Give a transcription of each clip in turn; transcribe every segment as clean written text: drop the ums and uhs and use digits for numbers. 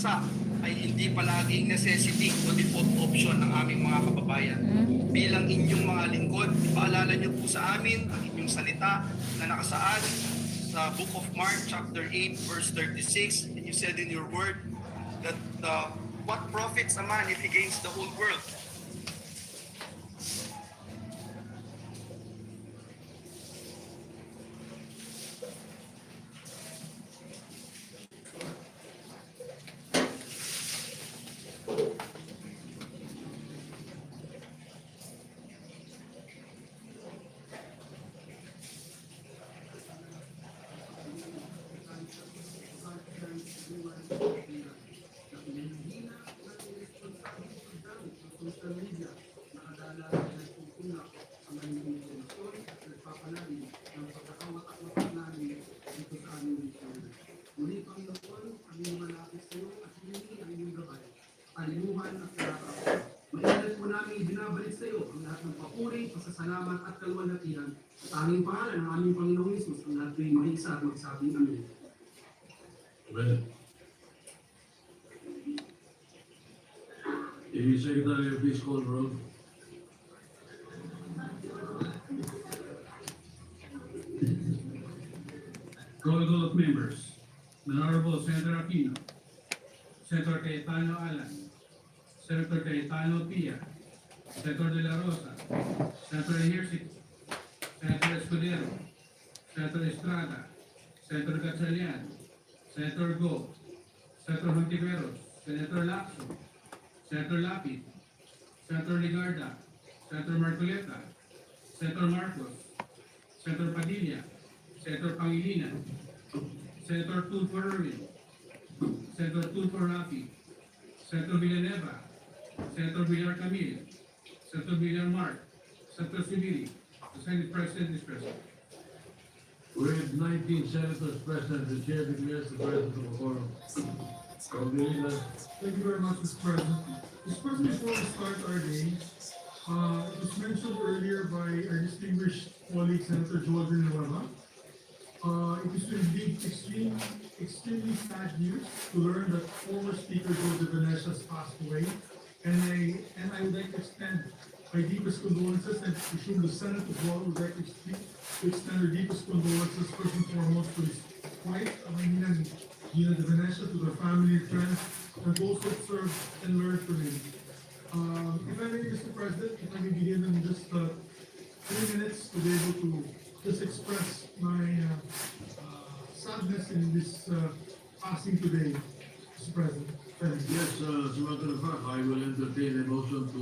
bansa ay hindi palaging necessity o default option ng aming mga kababayan. Bilang inyong mga lingkod, paalala niyo po sa amin ang inyong salita na nakasaad sa Book of Mark chapter 8 verse 36, and you said in your word that what profits a man if he gains the whole world? Pasasalamat at kalwalhatian sa aming pangalan ng aming Panginoong Hesus ang lahat ay maisa at magsabing amin. Amen. The Secretary of Peace call roll. Call of members. Honorable Senator Aquino, Senator Cayetano Alan, Senator Cayetano Pia, Senator De La Rosa, Senator Ejercito, Senator Escudero, Senator Estrada, Senator Gatchalian, Senator Go, Senator Hontiveros, Senator Lacson, Senator Lapid, Senator Ligarda, Senator Marcoleta, Senator Marcos, Senator Padilla, Senator Pangilinan, Senator Tulfo Erwin, Senator Tulfo Rafi, Senator Villanueva, Senator Villar Camille, Senator Villar Mark, Senator Sibili. The Senate President is present. With 19 senators present, the chair declares the presence of a quorum. Thank you very much, Mr. President. Mr. President, before we start our day, it was mentioned earlier by our distinguished colleague, Senator Jordan Nueva. It is indeed extremely sad news to learn that former Speaker Joseph Ganesh has passed away. And I would like to extend my deepest condolences, and I assume the Senate as well would like to extend our deepest condolences first and foremost to his wife, Gina de Venecia, to their family and friends, and those who have served and learned from him. If I may, Mr. President, if I may begin in just 3 minutes to be able to just express my sadness in this passing today, Mr. President. Thank you. Yes, as a matter of fact, I will entertain a motion to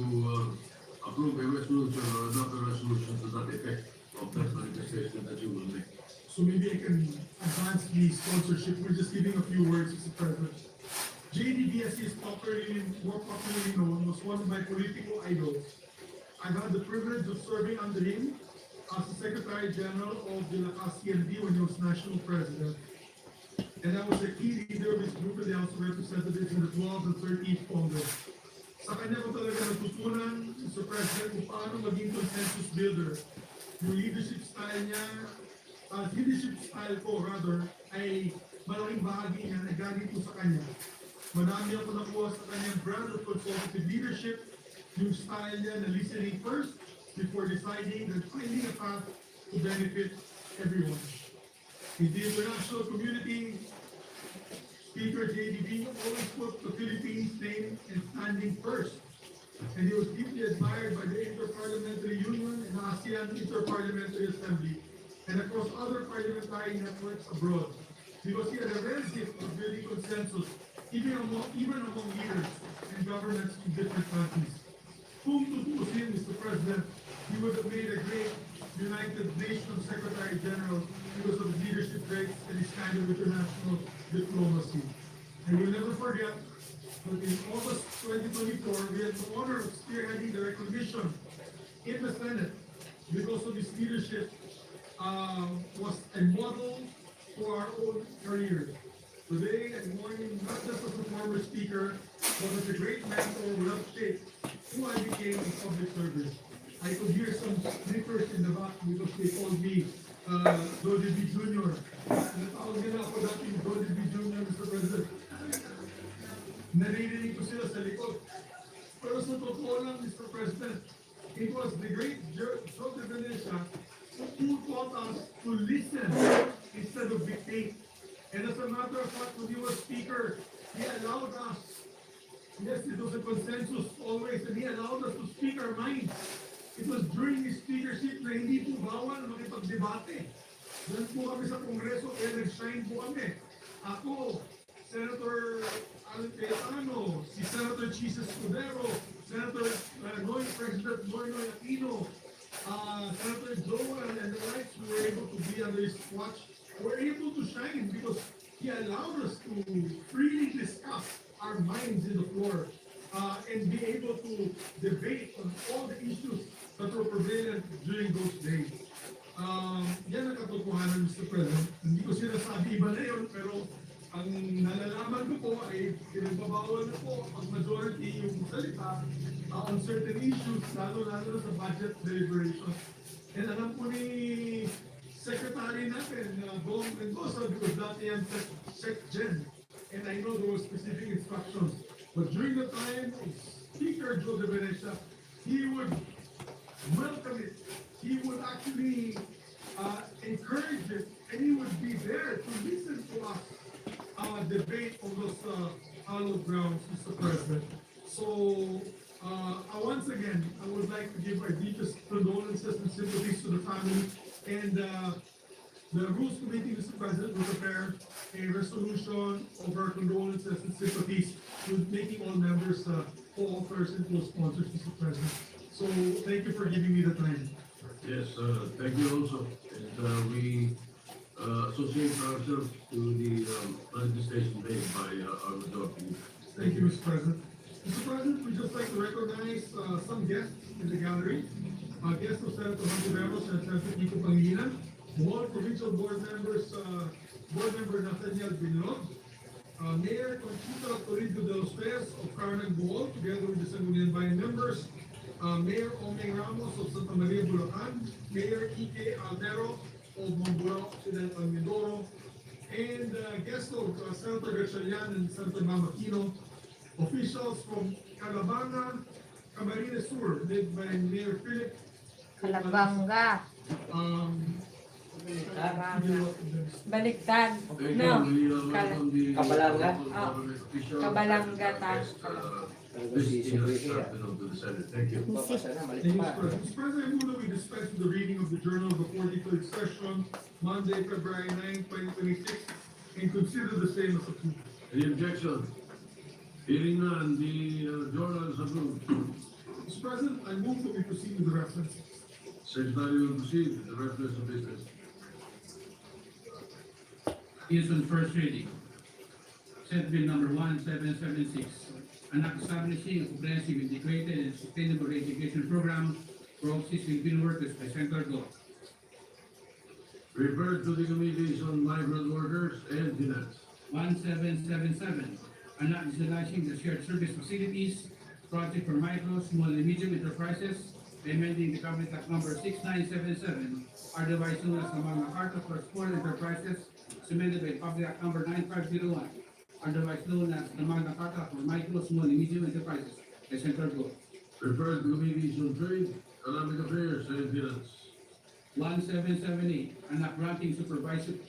approve a resolution or adopt a resolution to that effect of that manifestation that you will make. So maybe I can advance the sponsorship. We're just giving a few words, Mr. President. JDB, as he is more popularly known, was one of my political idols. I've had the privilege of serving under him as the Secretary General of the Lakas CND when he was National President. And I was a key leader of his group in the House of Representatives in the 12th and 13th Congress. Sa kanya ko talaga natutunan, Mr. President, kung paano maging consensus builder. Yung leadership style niya, ay malaking bahagi niya na galing po sa kanya. Madami ako nakuha sa kanyang brand of consultative leadership, yung style niya na listening first before deciding and finding a path to benefit everyone. In the international community, Speaker JDB always put the Philippines' name and standing first. And he was deeply admired by the Inter-Parliamentary Union and ASEAN Inter-Parliamentary Assembly and across other parliamentary networks abroad. Because he had a rare gift of building consensus even among leaders and governments in different countries. Whom to him, Mr. President, he would have made a great United Nations Secretary General because of his leadership traits and his kind of international diplomacy. And we'll never forget that in August 2024, we had the honor of spearheading the recognition in the Senate because of his leadership was a model for our own careers. Today, I'm mourning not just as a former speaker, but as a great mentor who helped shape who I became in public service. I could hear some snickers in the back because they called me Dodi B. Jr. Natawag nila ako dati Dodi B. Jr., Mr. President. naririnig ko sila sa likod. Pero sa totoo lang, Mr. President, it was the great Joe de Venecia who taught us to listen instead of dictate. And as a matter of fact, when he was speaker, he allowed us, yes, it was a consensus always, and he allowed us to speak our minds. It was during his speakership na hindi po bawal makipagdebate. Doon po kami sa Kongreso, kaya nag-shine po kami. Ako, Senator Alan Cayetano, si Senator Chis Escudero, Senator President Noynoy Aquino, Senator Joel and the likes, we were able to be under his watch. We were able to shine because he allowed us to freely discuss our minds in the floor and be able to debate on all the issues that were prevalent during those days. Yan ang katotohanan, Mr. President. Hindi ko sinasabi iba na yun, pero ang nalalaman ko po ay pinagbabawal na po ang majority yung salita on certain issues, lalo-lalo sa budget deliberations. And alam po ni Secretary natin, Bong Mendoza, because dati yan Sec-Gen, and I know there were specific instructions. But during the time of Speaker Joe de Venecia, he would welcome it. He would actually encourage it, and he would be there to listen to us debate on those hallowed grounds, Mr. President. So, once again, I would like to give our deepest condolences and sympathies to the family. And the Rules Committee, Mr. President, will prepare a resolution of our condolences and sympathies with making all members co-authors and co-sponsors, Mr. President. So, thank you for giving me the time. Yes, thank you also. And we associate ourselves to the manifestation made by our majority. Thank you, Mr. President. Mr. President, we'd just like to recognize some guests in the gallery. Guests of Senator Hontiveros and Senator Kiko Pangilinan, all provincial board members, Board Member Nathaniel Binlog, Mayor Conchita Torrido de los Reyes of Carmen Bohol, together with the Sangguniang Bayan members, Mayor Omeng Ramos of Santa Maria, Bulacan, Mayor Ike Aldero of Mamburao, Occidental Mindoro, and guests of Senator Gatchalian and Senator Mamakino, officials from Calabanga, Camarines Sur, led by Mayor Philip Kalabanga. Baliktad. Okay, No. we welcome the Kabalanga. government official. Kabalanga ta. Visiting us afternoon to the Senate. Thank you. Thank you, Mr. President. Mr. President, I move that we dispense with the reading of the Journal of the 43rd Session, Monday, February 9, 2026, and consider the same as approved. Any objection? Hearing none, the journal is approved. Mr. President, I move that we proceed with the reference. Secretary will proceed with the reference of business. Is on first reading. Senate Bill number 1776, an act establishing a comprehensive, integrated, and sustainable education program for overseas Filipino workers by central government. Referred to the committees on migrant workers and finance. 1777, an act establishing the shared service facilities project for micro, small, and medium enterprises, amending the Cabinet Act number 6977, otherwise known as the Magna Carta for Small Enterprises, amended by Public Act number 9501, otherwise known as the Magna Carta for Micro, Small, and Medium Enterprises, by central government. Referred to committees on trade, economic affairs, and finance. 1778, an act granting supervisory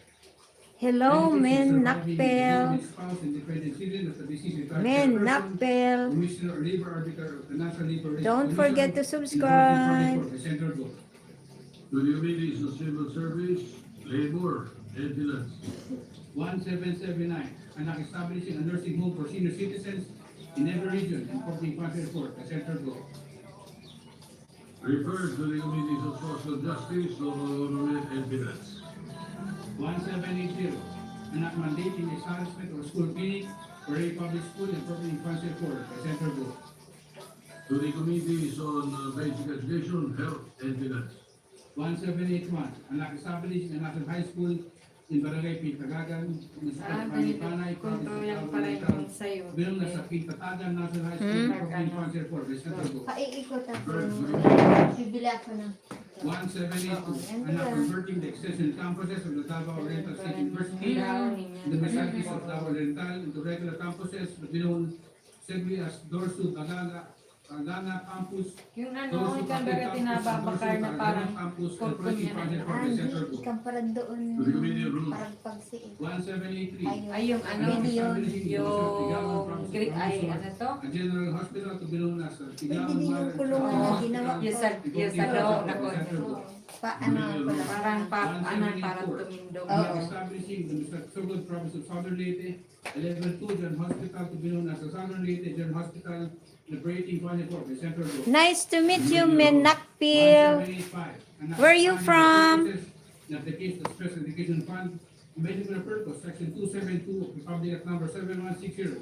Hello, benefits men to surviving Nakpel. spouse and dependent children of the deceased retired Men chairperson, Nakpel. Commissioner or labor arbiter of the National Labor Rights Don't Commission, forget to in subscribe. 2044 by central government. To the committees on civil service, labor, and finance. 1779, an act establishing a nursing home for senior citizens in every region and public transport by central government. Referred to the committees of social justice, local government, and finance. 1780, an act mandating the establishment of a school clinic for a public school and public transport by central government. To the committees on basic education, health, and finance. 1781, an act establishing a national high school in Barangay Pintagagan, Municipal Panay, Kulang pala yung sa'yo. Bilang nasa Pintatagan National High School, public transport by central government. Paikot ako. Bibili ako ng 1782, and are converting the extension campuses of the Davao Oriental State University, the facilities of Davao Oriental into regular campuses, known simply as Dorsu Agana Campus, Yung ano, Dorsu ikang Campus, baga tinababakar na parang Campus, and kurkun Project niya. Project for the Central Group. Ikang parang doon, To the Committee on Rules. parang pagsiit. 1783. Ay, yung ano, Yung Greek ay, ano to? A General Hospital to be known as Pwede din yung kulungan na ginawa ko. Yung sa loob na Paano ko lang. Parang parang tumindog. Oo. Establishing the Surgod Province of Southern Leyte, 11-2 General Hospital to be known as the Southern Leyte General Hospital, liberating 24 the Central Group. Nice to meet you, Menakpil. 1785. Where are you from? The case of Special Education Fund, medical purpose, section 272 of Republic Act number 7160,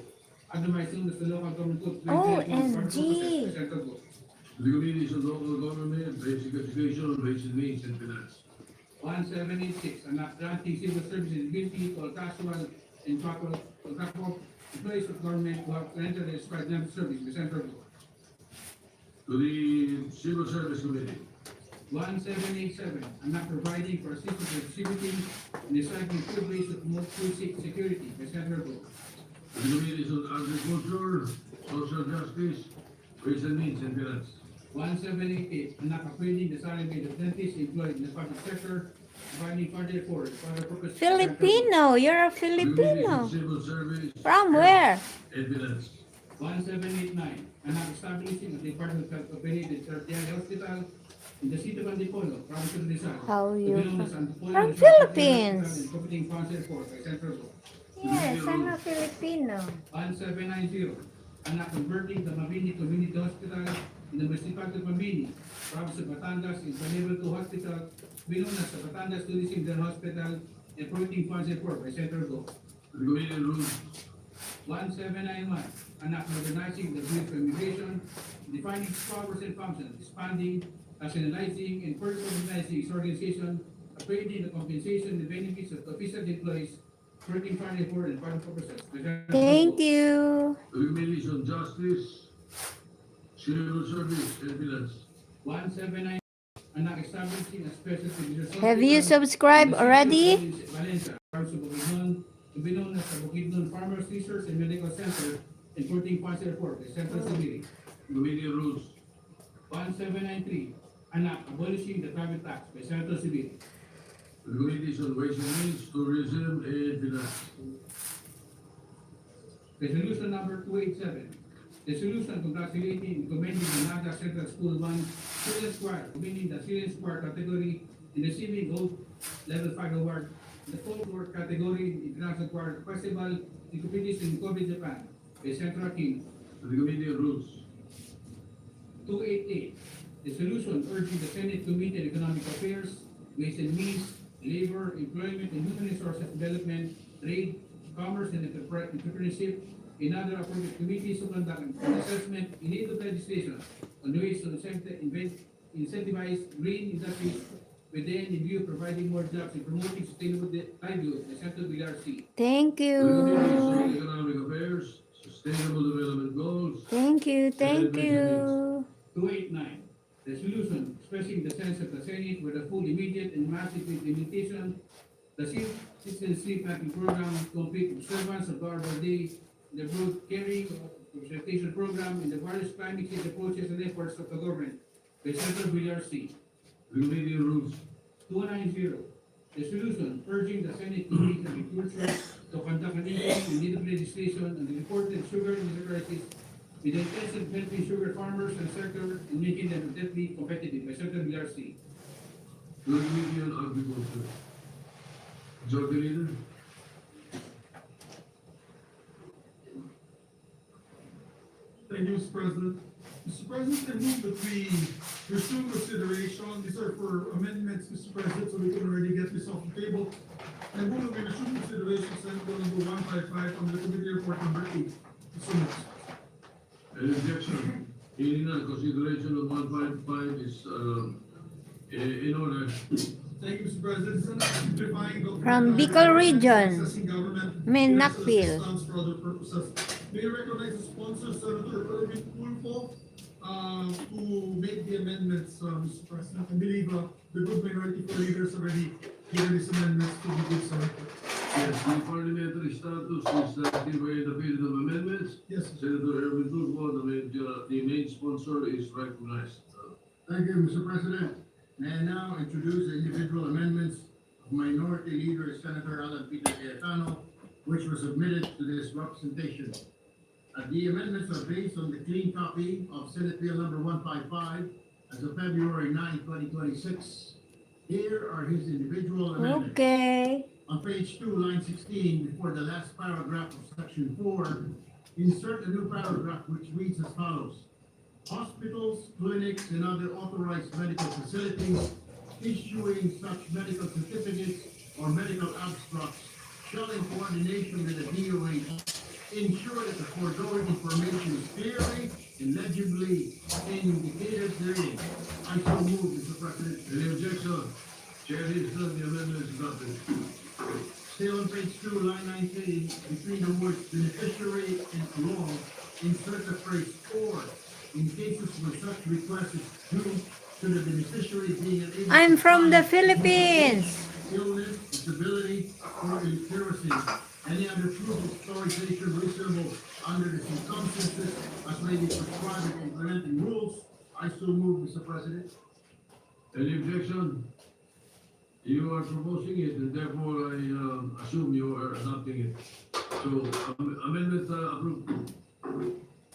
otherwise known as the Local Government Code. 2021, OMG. the Central Group. To the Committees on Local Government, Basic Education, Ways and Means, and Finance. 1786, and not granting civil services guilty to all casual and proper employees of government who have rendered a described line of service, the Central Group. To the Civil Service Committee. 1787, and not providing for assistance in distributing and deciding good ways to promote food security, the Central Group. To the Committees on Agriculture, Social Justice, Ways and Means, and Finance. 1788, and not approving the salary of dentists employed in the public sector, providing further for other purposes. Filipino, you're a To the Committees on Filipino. Civil Service. From where? And Finance. 1789, and not establishing a Department of Health operated tertiary hospital in the city of Antipolo, province of Rizal. How you to be known as Antipolo from Rizal Philippines? Hospital and Competing Council for the Central Group. Yes, I'm a Filipino. 1790, and not converting the Mabini Community Hospital in the municipality of Mabini, province of Batangas, into a level 2 hospital, to be known as the Batangas Tourism General Hospital and Promoting Council for the Central Group. To the Committee on Rules. 1791, and not modernizing the Bureau of Immigration, defining its powers and functions, expanding, rationalizing, and further organizing its organization, upgrading the compensation and benefits of official employees, working finally for and private purposes. Thank you. To the Committees on Justice, Civil Service, and Finance. 179, and not establishing a special division. Have you subscribed already? Valencia, province of Bukidnon, to be known as the Bukidnon Farmers Research and Medical Center, and 14 Council for the Central City. Committee on Rules. 1793, and not abolishing the private tax by Central City. To the Committees on Ways and Means, Tourism, and Finance. Resolution number 287. Resolution congratulating and commending the Naga Central School 1 Student Choir, winning the Student Choir category in receiving Gold Level 5 Award in the folklore category in International Choir Festival in competition in Kobe, Japan by Central King. To the Committee on Rules. 288. Resolution urging the Senate Committee on Economic Affairs, Ways and Means, Labor, Employment and Human Resources Development, Trade, Commerce and Entrepreneurship, and other appropriate committees to conduct an assessment in need of legislation on ways to incentivize green industries within in view of providing more jobs and promoting sustainable livelihood, the Central BRC. Thank To the Committees on you. Economic Affairs, Sustainable Development Goals. Thank you. Thank you. 289. Resolution expressing the sense of the Senate with a full, immediate, and massive implementation, the Citizen Sleep Mapping Program, complete observance of the Arbor Day, the broad carrying of representation program, and the various climate change approaches and efforts of the government, the Central BRC. To the Committee on Rules. 290. Resolution urging the Senate Committee on Agriculture to conduct an inquiry in need of legislation on the reported sugar industry crisis with the intention of helping sugar farmers and sector and making them deeply competitive by Central BRC. To the Committee on Agriculture. Majority Leader. Thank you, Mr. President. Mr. President, I move that we resume consideration. These are for amendments, Mr. President, so we can already get this off the table. I move that we resume consideration Senate Bill number 155 on the committee report number 8. So much. Any objection? Hearing none, consideration of 155 is in order. Thank you, Mr. President. This is an simplifying document From that Bicol region. assessing government Menakpil. assistance for other purposes. May I recognize the sponsor, Senator Irving Tulfo, who made the amendments, Mr. President. I believe the good minority leaders already given these amendments to the good senator. Yes, the parliamentary status is given in the period of amendments. Yes, sir. Senator Erwin Tulfo, the main sponsor, is recognized. Thank you, Mr. President. May I now introduce the individual amendments of Minority Leader Senator Alan Peter Cayetano, which were submitted to this representation. The amendments are based on the clean copy of Senate Bill number 155 as of February 9, 2026. Here are his individual amendments. Okay. On page 2, line 16, before the last paragraph of section 4, insert a new paragraph which reads as follows. Hospitals, clinics, and other authorized medical facilities issuing such medical certificates or medical abstracts shall, in coordination with the DOH, ensure that the foregoing information is clearly and legibly indicated therein. I so move, Mr. President. Any objection? Chair is done, the amendment is adopted. Still on page 2, line 19, between the words beneficiary and law, insert the phrase or in cases where such request is due to the beneficiary being unable I'm to from the find Philippines. illness, disability, or illiteracy. Any other proof of authorization reasonable under the circumstances as may be prescribed in implementing rules. I so move, Mr. President. Any objection? You are proposing it, and therefore I assume you are adopting it. So, amendment approved.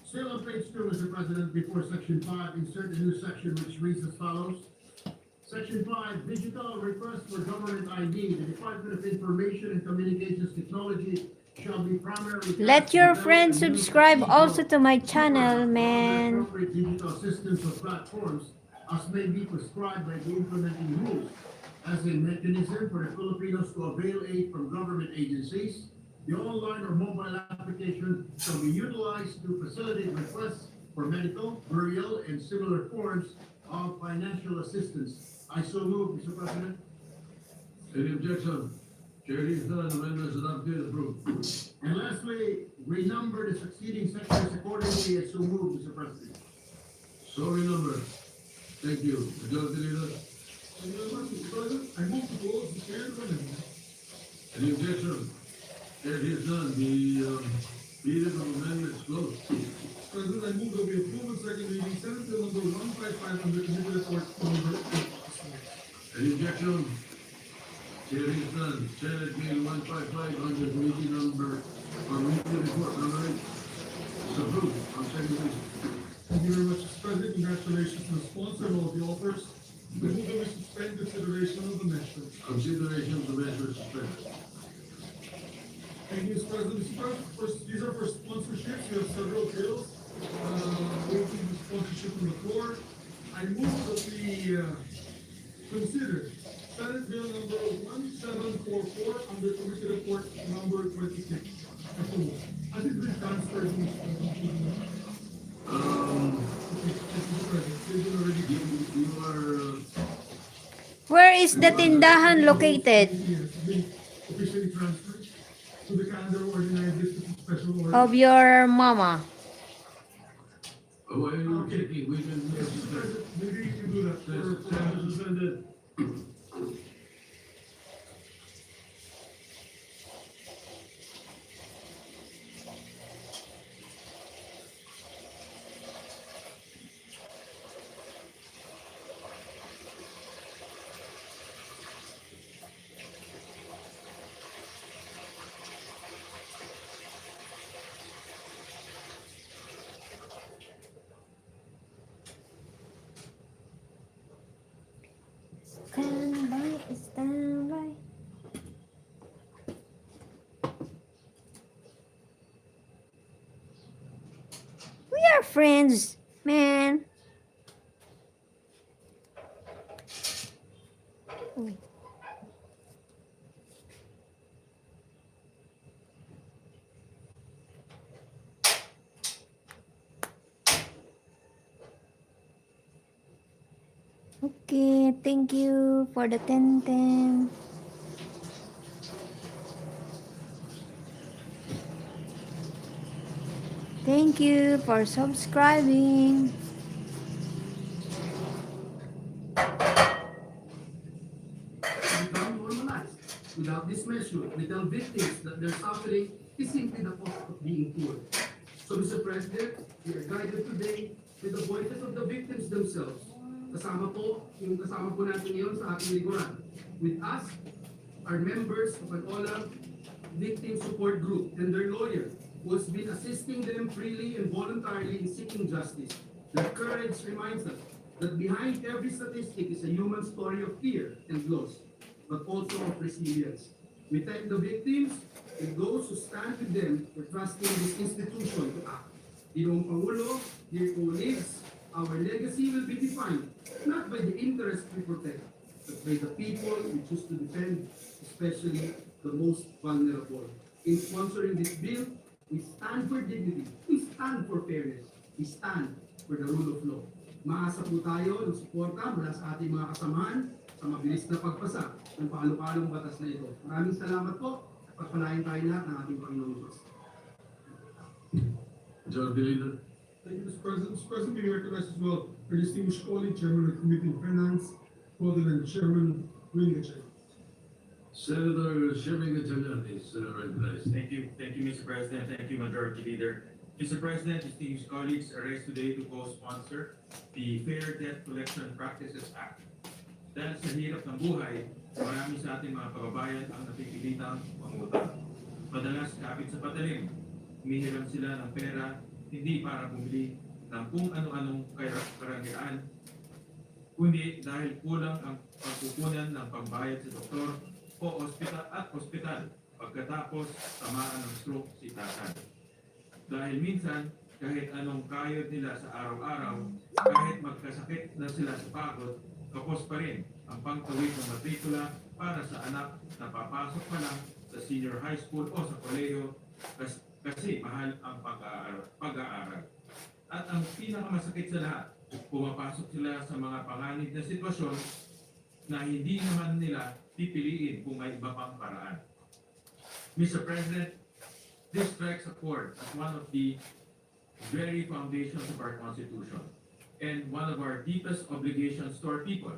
Still on page 2, Mr. President, before section 5, insert a new section which reads as follows. Section 5, digital request for government ID. The Department of Information and Communications Technology shall be primarily. Let your friends subscribe also to my channel, man. Appropriate digital systems or platforms as may be prescribed by the implementing rules as a mechanism for the Filipinos to avail aid from government agencies. The online or mobile application shall be utilized to facilitate requests for medical, burial, and similar forms of financial assistance. I so move, Mr. President. Any objection? Chair is done, amendment is adopted, approved. And lastly, renumber the succeeding sections accordingly. I so move, Mr. President. So renumbered. Thank you. Majority Leader, Thank you very much, Mr. President. I move to close the hearing of amendments. any objection? Chair is done, the period of amendment is closed. President, I move that we approve and second reading Senate Bill number 155 under committee report number 8. Any objection? Chair is done. Senate Bill 155 under committee number, or committee report number 8 is approved on second reading. Thank you very much, Mr. President. Congratulations to the sponsor and all the authors. I move that we suspend consideration of the measures. Consideration of the measure suspended. Thank you, Mr. President. Mr. President, these are for sponsorships. We have several bills. Waiting the sponsorship from the floor. I move that we consider Senate Bill number 1744 under committee report number 26. I think we transferred these. You are, Where is the tindahan located? Officially transferred to the calendar ordinary district special order. Of your mama. why are you checking? We can, Yes, Mr. President, maybe you can do that for suspended. Stand by, stand by. We are friends, man. Okay, thank you for the 10. Thank you for subscribing. Without this measure, we tell victims that their suffering is simply the cost of being poor. So, Mr. President, we are guided today with the voices of the victims themselves. Kasama po natin ngayon sa ating likuran. With us, are members of an OLA victim support group and their lawyer, who has been assisting them freely and voluntarily in seeking justice. Their courage reminds us that behind every statistic is a human story of fear and loss, but also of resilience. We thank the victims and those who stand with them for trusting this institution to act. Ginoong Pangulo, dear colleagues, our legacy will be defined not by the interests we protect, but by the people we choose to defend, especially the most vulnerable. In sponsoring this bill, we stand for dignity, we stand for fairness, we stand for the rule of law. Maasa po tayo ng suporta mula sa ating mga kasamahan sa mabilis na pagpasa ng paalong-along batas na ito. Maraming salamat po. Pagpalain tayo lahat ng ating Panginoon Diyos. Majority Leader. Thank you, Mr. President. Mr. President, we recognize as well our distinguished colleague, Chairman of the Committee on Finance, Golden and Chairman Wingache. Senator Sheming Gatchalian is recognized. Thank you, Mr. President. Thank you, Majority Leader. Mr. President, distinguished colleagues, arrest today to co-sponsor the Fair Debt Collection Practices Act. Dahil sa hirap ng buhay, marami sa ating mga kababayan ang napipilitang mangutang. Madalas kapit sa patalim, humihiram sila ng pera hindi para bumili ng kung ano-anong karangyaan, kundi dahil kulang ang pagkukunan ng pambayad sa doktor o ospital pagkatapos tamaan ng stroke si tatay. Dahil minsan, kahit anong kayod nila sa araw-araw, kahit magkasakit na sila sa pagod, kapos pa rin ang pangtawid ng matrikula para sa anak na papasok pa lang sa senior high school o sa kolehiyo kasi mahal ang pag-aaral. At ang pinakamasakit sa lahat, pumapasok sila sa mga panganib na sitwasyon na hindi naman nila pipiliin kung may iba pang paraan. Mr. President, this strikes a chord as one of the very foundations of our Constitution and one of our deepest obligations to our people,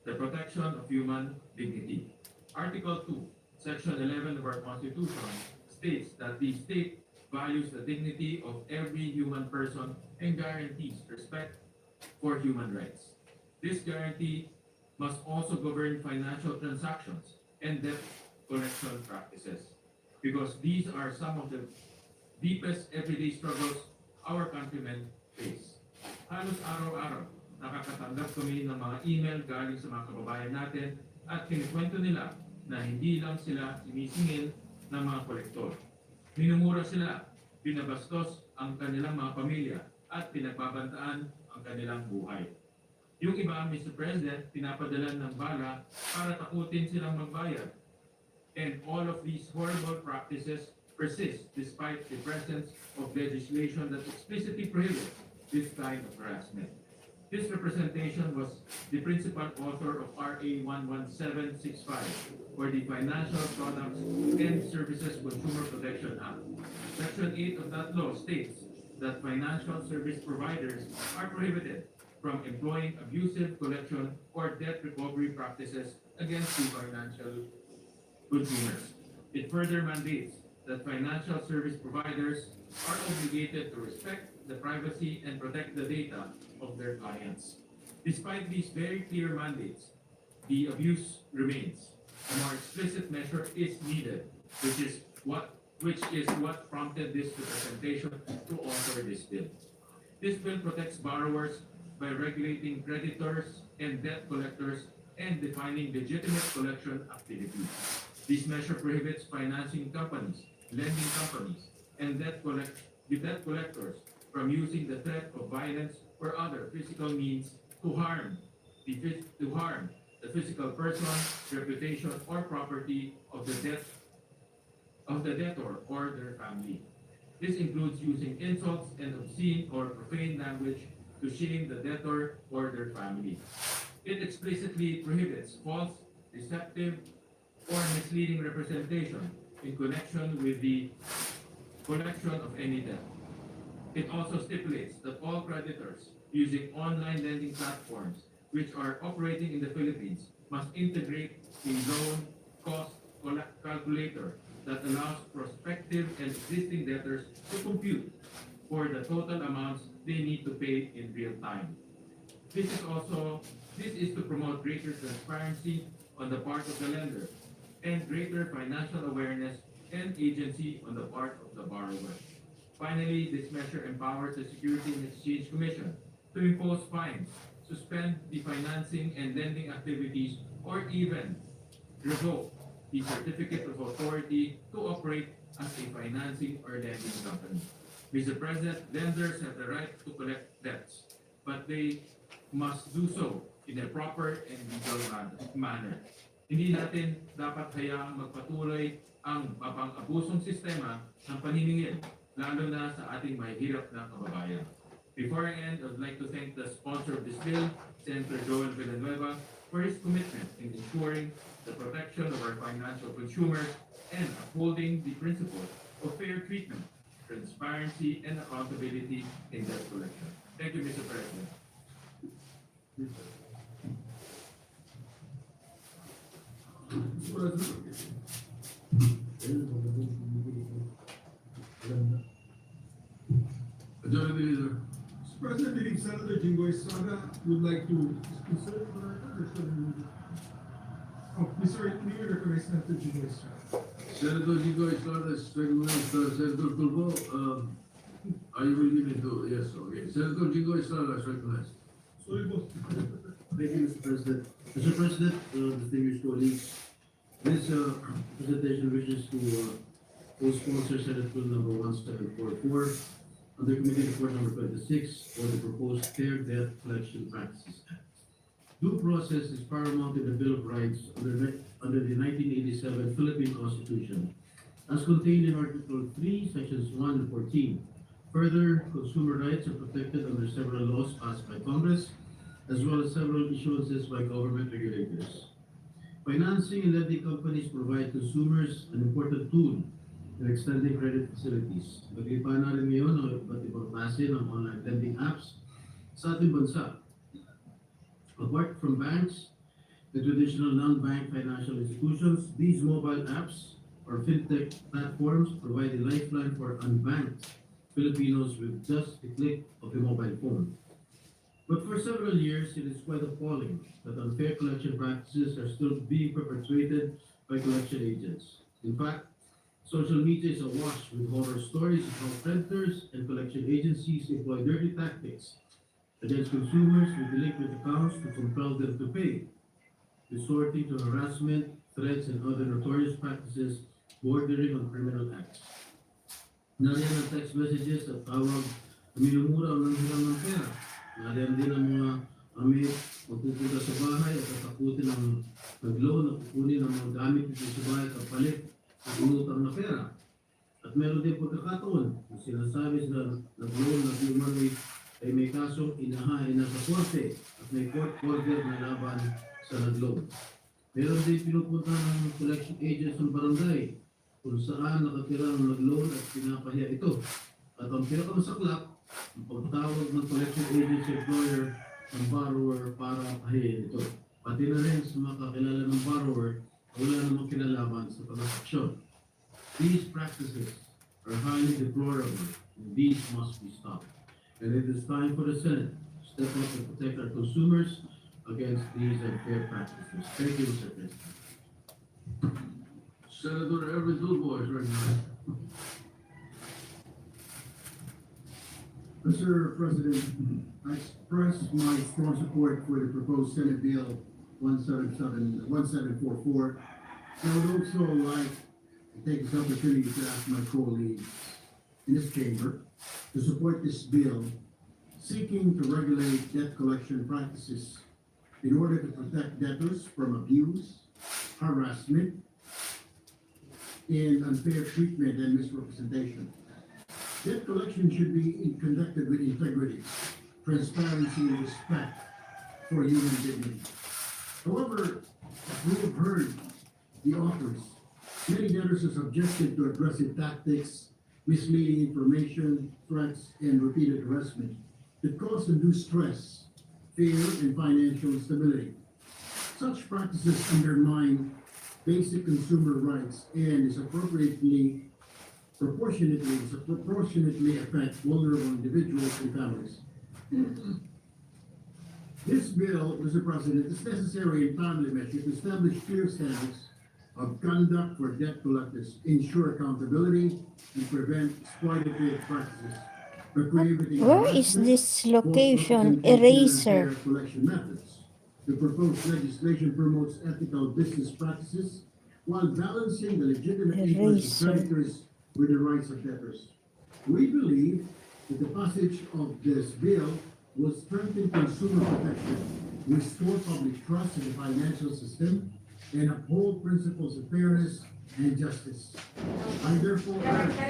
the protection of human dignity. Article 2, Section 11 of our Constitution states that the state values the dignity of every human person and guarantees respect for human rights. This guarantee must also govern financial transactions and debt collection practices, because these are some of the deepest everyday struggles our countrymen face. Halos araw-araw, nakakatanggap kami ng mga email galing sa mga kababayan natin at kinikwento nila na hindi lang sila sinisingil ng mga kolektor. Minumura sila, binabastos ang kanilang mga pamilya at pinagbabantaan ang kanilang buhay. Yung iba, Mr. President, pinapadalan ng bala para takutin silang magbayad. And all of these horrible practices persist despite the presence of legislation that explicitly prohibits this kind of harassment. This representation was the principal author of RA 11765, or the Financial Products and Services Consumer Protection Act. Section 8 of that law states that financial service providers are prohibited from employing abusive collection or debt recovery practices against the financial consumers. It further mandates that financial service providers are obligated to respect the privacy and protect the data of their clients. Despite these very clear mandates, the abuse remains. A more explicit measure is needed, which is what prompted this representation to author this bill. This bill protects borrowers by regulating creditors and debt collectors and defining legitimate collection activities. This measure prohibits financing companies, lending companies, and debt collectors from using the threat of violence or other physical means to harm the physical person, reputation, or property of the debtor or their family. This includes using insults and obscene or profane language to shame the debtor or their family. It explicitly prohibits false, deceptive, or misleading representation in connection with the collection of any debt. It also stipulates that all creditors using online lending platforms which are operating in the Philippines must integrate a loan cost calculator that allows prospective and existing debtors to compute for the total amounts they need to pay in real time. This is to promote greater transparency on the part of the lender and greater financial awareness and agency on the part of the borrower. Finally, this measure empowers the Security and Exchange Commission to impose fines, suspend the financing and lending activities, or even revoke the certificate of authority to operate as a financing or lending company. Mr. President, lenders have the right to collect debts, but they must do so in a proper and legal manner. Hindi natin dapat hayaang magpatuloy ang mapang-abusong sistema ng paniningil, lalo na sa ating mahihirap na kababayan. Before I end, I would like to thank the sponsor of this bill, Senator Joel Villanueva, for his commitment in ensuring the protection of our financial consumers and upholding the principles of fair treatment, transparency, and accountability in debt collection. Thank you, Mr. President. Majority Leader. Mr. President, I believe Senator Jinggoy Estrada would like to speak. Oh, Mr. May we recognize Senator Jinggoy Estrada? Senator Jigo Estrada is recognized. Senator Tulfo, are you willing me to? Yes, okay. Senator Jigo Estrada is recognized. Sorry, boss. Thank you, Mr. President. Mr. President, distinguished colleagues, this presentation wishes to co-sponsor Senate Bill number 1744 under Committee Report number 26 for the proposed Fair Debt Collection Practices Act. Due process is paramount in the Bill of Rights under the 1987 Philippine Constitution, as contained in Article 3, Sections 1 and 14. Further, consumer rights are protected under several laws passed by Congress, as well as several issuances by government regulators. Financing and lending companies provide consumers an important tool in extending credit facilities. Nag-iba na rin ngayon ang iba't ibang klase ng online lending apps sa ating bansa. Apart from banks, the traditional non-bank financial institutions, these mobile apps or fintech platforms provide a lifeline for unbanked Filipinos with just a click of a mobile phone. But for several years, it is quite appalling that unfair collection practices are still being perpetrated by collection agents. In fact, social media is awash with horror stories of how creditors and collection agencies employ dirty tactics against consumers with delinquent accounts to compel them to pay, resorting to harassment, threats, and other notorious practices bordering on criminal acts. Nariyan ang text messages at tawag na minumura o nanghiram ng pera. Nariyan din ang mga amit magpupunta sa bahay at tatakutin ang nag-loan at kukunin ang mga gamit nito sa bahay kapalit at inutang na pera. At meron din pagkakataon na sinasabi sa nag-loan na human ay may kasong inahain na sa korte at may court order na laban sa nag-loan. Meron din pinupunta ng collection agents ng barangay kung saan nakatira ang nag-loan at pinapahiya ito. At ang pinakamasaklap, ang pagtawag ng collection agent sa employer ng borrower para pahiyain ito. Pati na rin sa mga kakilala ng borrower, wala namang kinalaman sa transaksyon. These practices are highly deplorable and these must be stopped. And it is time for the Senate to step up and protect our consumers against these unfair practices. Thank you, Mr. President. Senator Erwin Tulfo is recognized. Mr. President, I express my strong support for the proposed Senate Bill 1744. I would also like to take this opportunity to ask my colleagues in this chamber to support this bill seeking to regulate debt collection practices in order to protect debtors from abuse, harassment, and unfair treatment and misrepresentation. Debt collection should be conducted with integrity, transparency, and respect for human dignity. However, we have heard the authors. Many debtors are subjected to aggressive tactics, misleading information, threats, and repeated harassment that cause undue stress, fear, and financial instability. Such practices undermine basic consumer rights and is proportionately affect vulnerable individuals and families. This bill, Mr. President, is necessary and timely measure to establish clear standards of conduct for debt collectors, ensure accountability, and prevent exploitative practices. Where is this location? Eraser. Collection methods. The proposed legislation promotes ethical business practices while balancing the legitimate interests of Eraser. creditors with the rights of debtors. We believe that the passage of this bill will strengthen consumer protection, restore public trust in the financial system, and uphold principles of fairness and justice. I therefore urge my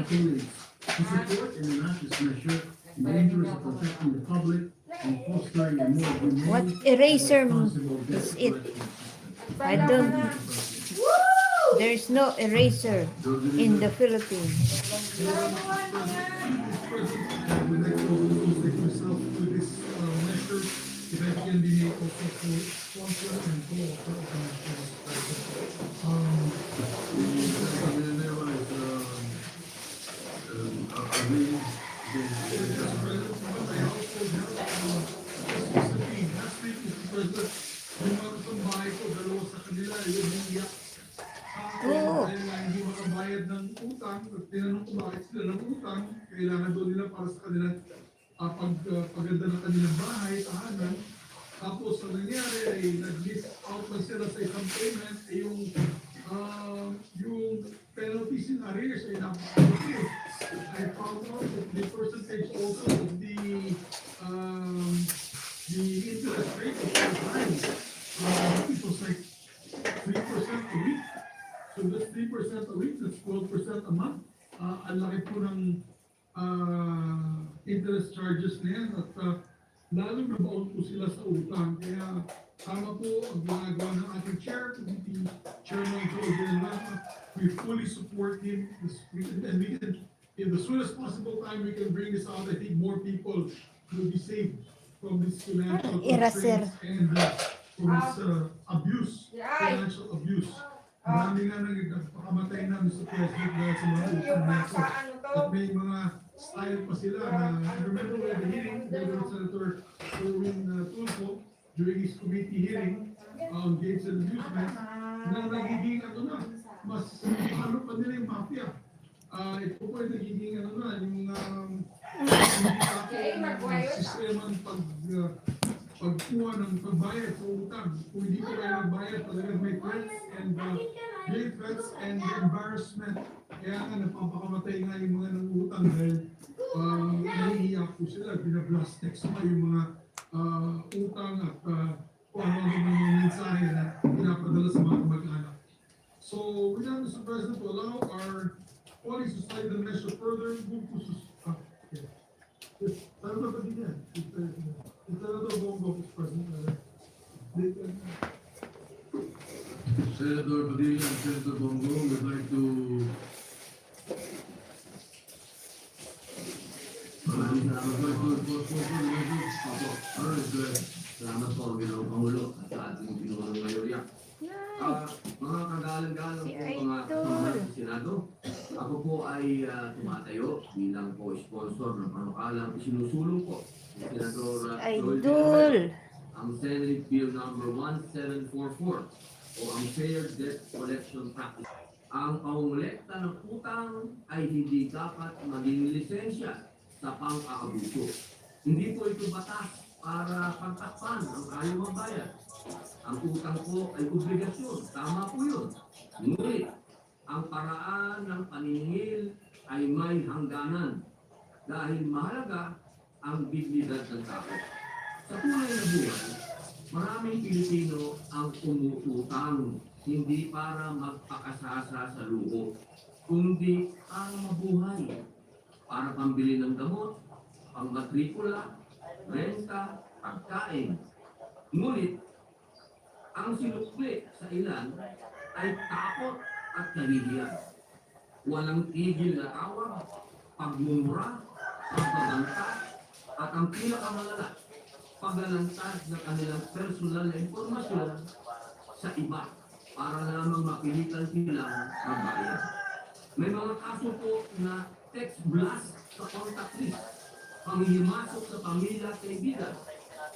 colleagues to support and enact this measure in the interest of protecting the public and fostering a more humane What and eraser responsible debt is it? collection system. I don't. There's no eraser in the Philippines. I would like to also take myself to this measure, if I can be made also co-sponsor and co-author of the measure. Yung mga kasambahay ko, dalawa sa kanila, yun yung iyak. Oo. Dahil nga hindi makabayad ng utang, at tinanong ko bakit sila ng utang, kailangan doon nila para sa kanilang paganda ng kanilang bahay, tahanan. Tapos ang nangyari ay nag-miss out man sila sa isang payment, ay yung penalties in arrears ay napakalaking. I found out that the percentage also of the interest rate was so high. It was like 3% a week. So that's 3% a week, that's 12% a month. Ang laki po ng interest charges na yan at lalong nabaon po sila sa utang. Kaya tama po ang ginagawa ng ating chair, the Chairman Joe Villanueva. We fully support him and we can, in the soonest possible time, we can bring this out. I think more people will be saved from this financial Eraser. constraints and from this abuse, financial abuse. Marami nga nagpakamatay na, Mr. President, dahil sa mga utang na ito. At may mga style pa sila na, I remember when the hearing, Governor Senator Erwin Tulfo, during his committee hearing on games and amusement, na nagiging mas ano pa nila yung mafia. Ito po ay nagiging yung sistema ng pagkuha ng pagbayad sa utang. Kung hindi ko kayo nagbayad, talagang may threats and great threats and embarrassment. Kaya nga napapakamatay nga yung mga nangutang dahil nahihiyak po sila, binablast text pa yung mga utang at kung ano mga mensahe na pinapadala sa mga kamag-anak. So, we now, Mr. President, to allow our colleagues to slide the measure further, move to Senator Padilla, Senator Bongo, Mr. President. Senator Padilla and Senator Bongo would like to Salamat po, Ginoong Pangulo at sa ating Pinulong Mayorya. Mga kagalang-galang Si po mga Idol. kasama sa Senado, ako po ay tumatayo bilang po sponsor ng panukalang isinusulong po ni Senador Joel Idol. Villanueva, ang Senate Bill number 1744 o ang Fair Debt Collection Practice. Ang pangungulekta ng utang ay hindi dapat maging lisensya sa pang-aabuso. Hindi po ito batas para pagtakpan ang ayaw magbayad. Ang utang po ay obligasyon, tama po yun. Ngunit, ang paraan ng paniningil ay may hangganan dahil mahalaga ang dignidad ng tao. Sa tunay na buhay, maraming Pilipino ang umututang hindi para magpakasasa sa luho, kundi para mabuhay, para pambili ng gamot, pangmatrikula, renta, pagkain. Ngunit, ang sinukli sa ilan ay takot at kahihiyan. Walang tigil na tawa, pagmumura, pagbabanta, at ang pinakamalala, paglalantad ng kanilang personal na impormasyon sa iba. para lamang mapilitan silang magbayad. May mga kaso po na text blast sa contact list, panghihimasok sa pamilya at kaibigan,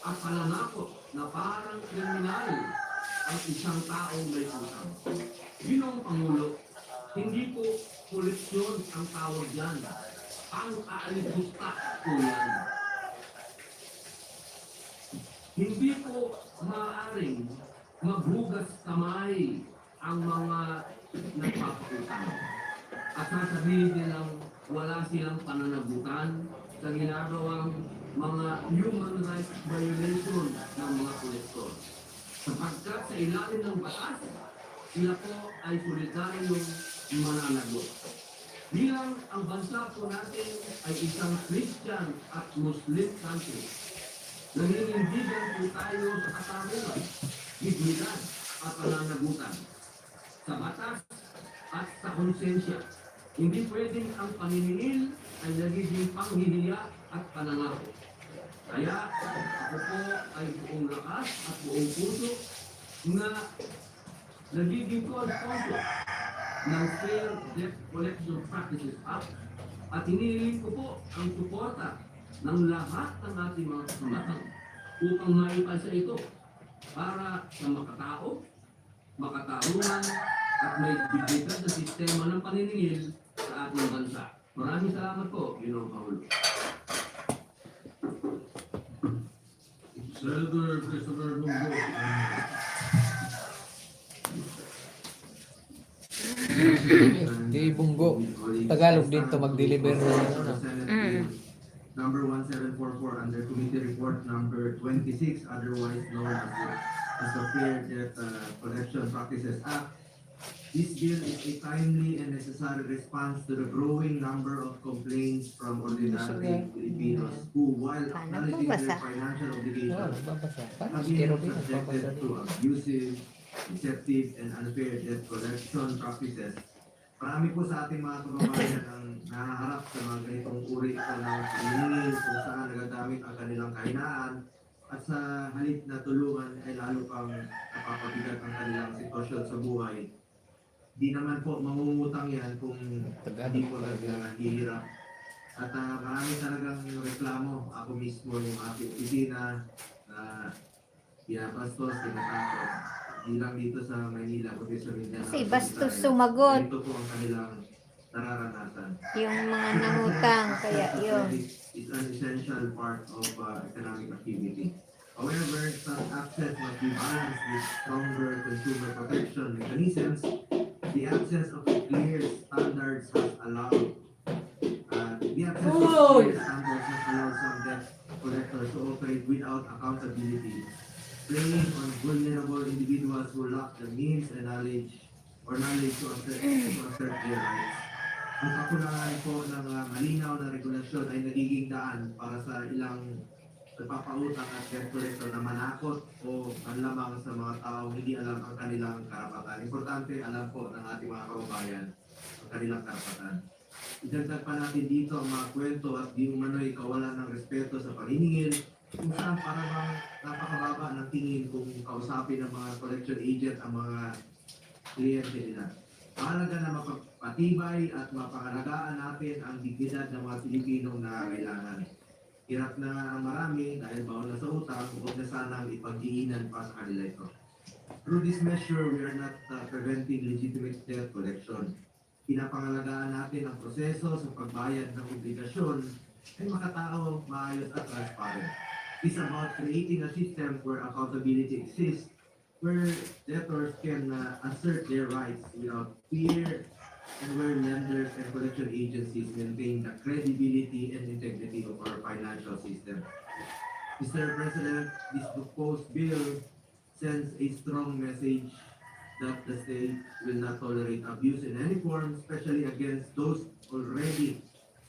at pananakot na parang kriminal ang isang taong may utang. Ginong Pangulo, hindi po koleksyon ang tawag yan. Pang-aaligusta po yan. Hindi po maaaring maghugas kamay ang mga nagpapautang. At sasabihin nilang wala silang pananagutan sa ginagawang mga human rights violation ng mga kolektor. Sapagkat sa ilalim ng batas, sila po ay solidaryong mananagot. Bilang ang bansa po natin ay isang Christian at Muslim country, nanginindigan po tayo sa katarungan, dignidad at pananagutan. Sa batas at sa konsensya, hindi pwedeng ang paniningil ay nagiging panghihiya at panangako. Kaya ako po ay buong lakas at buong puso na nagiging sponsor ng Fair Debt Collection Practices Act at hinihiling ko po ang suporta ng lahat ng ating mga kasamahan upang maipasa ito para sa makatao, makatarungan at may bibigyan sa sistema ng paniningil sa ating bansa. Maraming salamat po, Ginoong Pangulo. Senator Christopher Bongo. Di Bunggo. Tagalog din to mag-deliver ng ano. Number 1744 under committee report number 26, otherwise known as the Fair Debt Collection Practices Act. This bill is a timely and necessary response to the growing number of complaints from ordinary Filipinos who, while acknowledging their financial Oo, obligations, nagbabasa. Paano have si been Robin nagbabasa subjected to rin? abusive, deceptive, and unfair debt collection practices. Marami po sa ating mga kababayan ang nahaharap sa mga ganitong uri po ng paniningil kung saan nagagamit ang kanilang kahinaan at sa halip na tulungan ay lalo pang napapabigat ang kanilang sitwasyon sa buhay. Di naman po mangungutang yan kung hindi po naghihirap. At marami talagang reklamo. Ako mismo yung aking opisina na pinapastos, tinatakot. Hindi lang dito sa Maynila, kundi sa Mindanao. Kasi bastos sumagot. Ito po ang kanilang nararanasan. Yung mga nangutang, kaya yun. It's an essential part of economic activity. However, such access must be balanced with stronger consumer protection mechanisms. The absence of clear standards has allowed some debt collectors to operate without accountability, playing on vulnerable individuals who lack the means and knowledge to assert their rights. Ang kakulangan po ng malinaw na regulasyon ay nagiging daan para sa ilang nagpapautang at debt collector na manakot o manlamang sa mga taong hindi alam ang kanilang karapatan. Importante, alam po ng ating mga kababayan ang kanilang karapatan. Idagdag pa natin dito ang mga kwento at di umano'y kawalan ng respeto sa paniningil, kung saan parang napakababa ng tingin kung kausapin ng mga collection agent ang mga kliyente nila. Mahalaga na mapagpatibay at mapangalagaan natin ang dignidad ng mga Pilipinong nangangailangan. Hirap na ang marami dahil bawal na sa utang, huwag na sanang ipagdiinan pa sa kanila ito. Through this measure, we are not preventing legitimate debt collection. Pinapangalagaan natin ang proseso sa pagbayad ng obligasyon ay makatao, maayos at transparent. It's about creating a system where accountability exists, where debtors can assert their rights without fear, and where lenders and collection agencies maintain the credibility and integrity of our financial system. Mr. President, this proposed bill sends a strong message that the state will not tolerate abuse in any form, especially against those already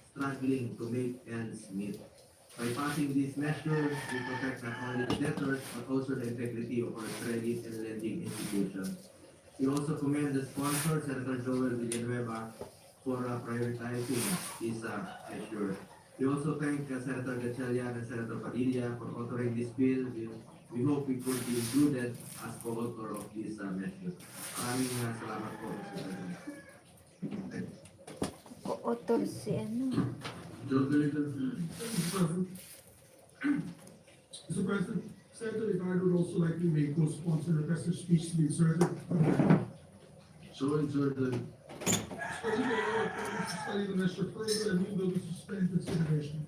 struggling to make ends meet. By passing this measure, we protect not only the debtors, but also the integrity of our credit and lending institutions. We also commend the sponsor, Senator Joel Villanueva, for prioritizing this measure. We also thank Senator Gatchalian and Senator Padilla for authoring this bill. We we hope we could be included as co-author of this measure. Maraming salamat po, Mr. President. Co-author si ano. Joe Deliver. Mr. President, Senator Ricardo would also like to make co-sponsor the requested speech to be inserted. So inserted. President, I would like to study the measure further and move to suspend consideration.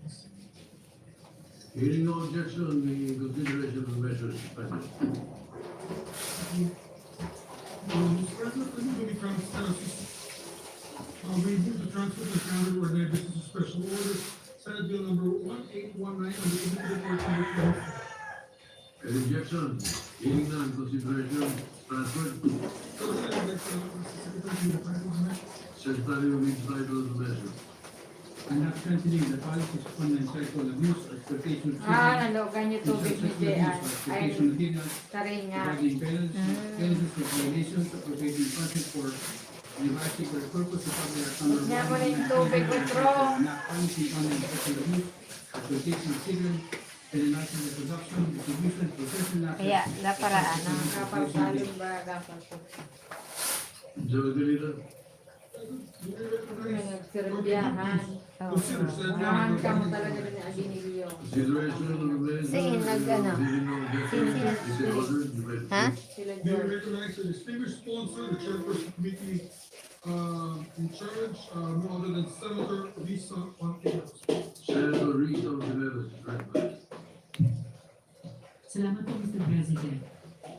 Hearing no objection, the consideration of the measure is suspended. Mr. President, I move the transfer, we move the transfer to the calendar ordinary business of special order, Senate Bill number 1819 on the individual report number 24. Any objection? Hearing none, consideration transferred. President, I'd like to ask the Secretary to the title of the measure. Secretary will read the title of the measure. And not strengthening the policies of online sexual abuse or exploitation of children. Nalogan yung child tubig ni sexual Jean. abuse or Ay, exploitation of minors, karinga. providing penalties for violations of prohibited content for devising for the purpose of public act number Huwag niya mo rin 1, tubig, Petro. not punishing online sexual abuse, exploitation of children, penalizing the production, distribution, possession, Kaya, la para ano. Kapal salong ba, kapal po. Joe Deliver. May nagsirbyahan. Consider Senate Bill Mahan number ka mo talaga din ni Aginilio. Consideration of the measure. Sige, nag-ano. Hearing no objection, is it ordered? You may Ha? proceed. Sila We George. recognize the distinguished sponsor, the chairperson committee, in charge, no other than Senator Lisa Ontiveros. Senator Risa Ontiveros is recognized. Salamat po, Mr. President.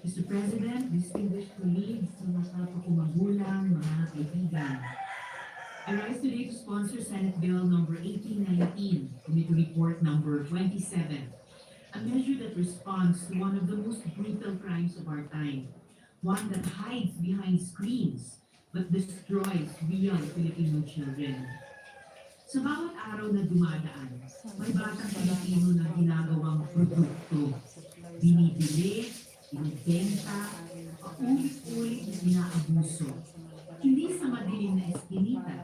Mr. President, distinguished colleagues, mga kapwa ko magulang, mga kaibigan. I rise today to sponsor Senate Bill number 1819, Committee Report number 27, a measure that responds to one of the most brutal crimes of our time, one that hides behind screens but destroys real Filipino children. Sa bawat araw na dumadaan, may batang Pilipino na ginagawang produkto, binibili, binibenta, paulit-ulit na inaabuso. Hindi sa madilim na eskinita,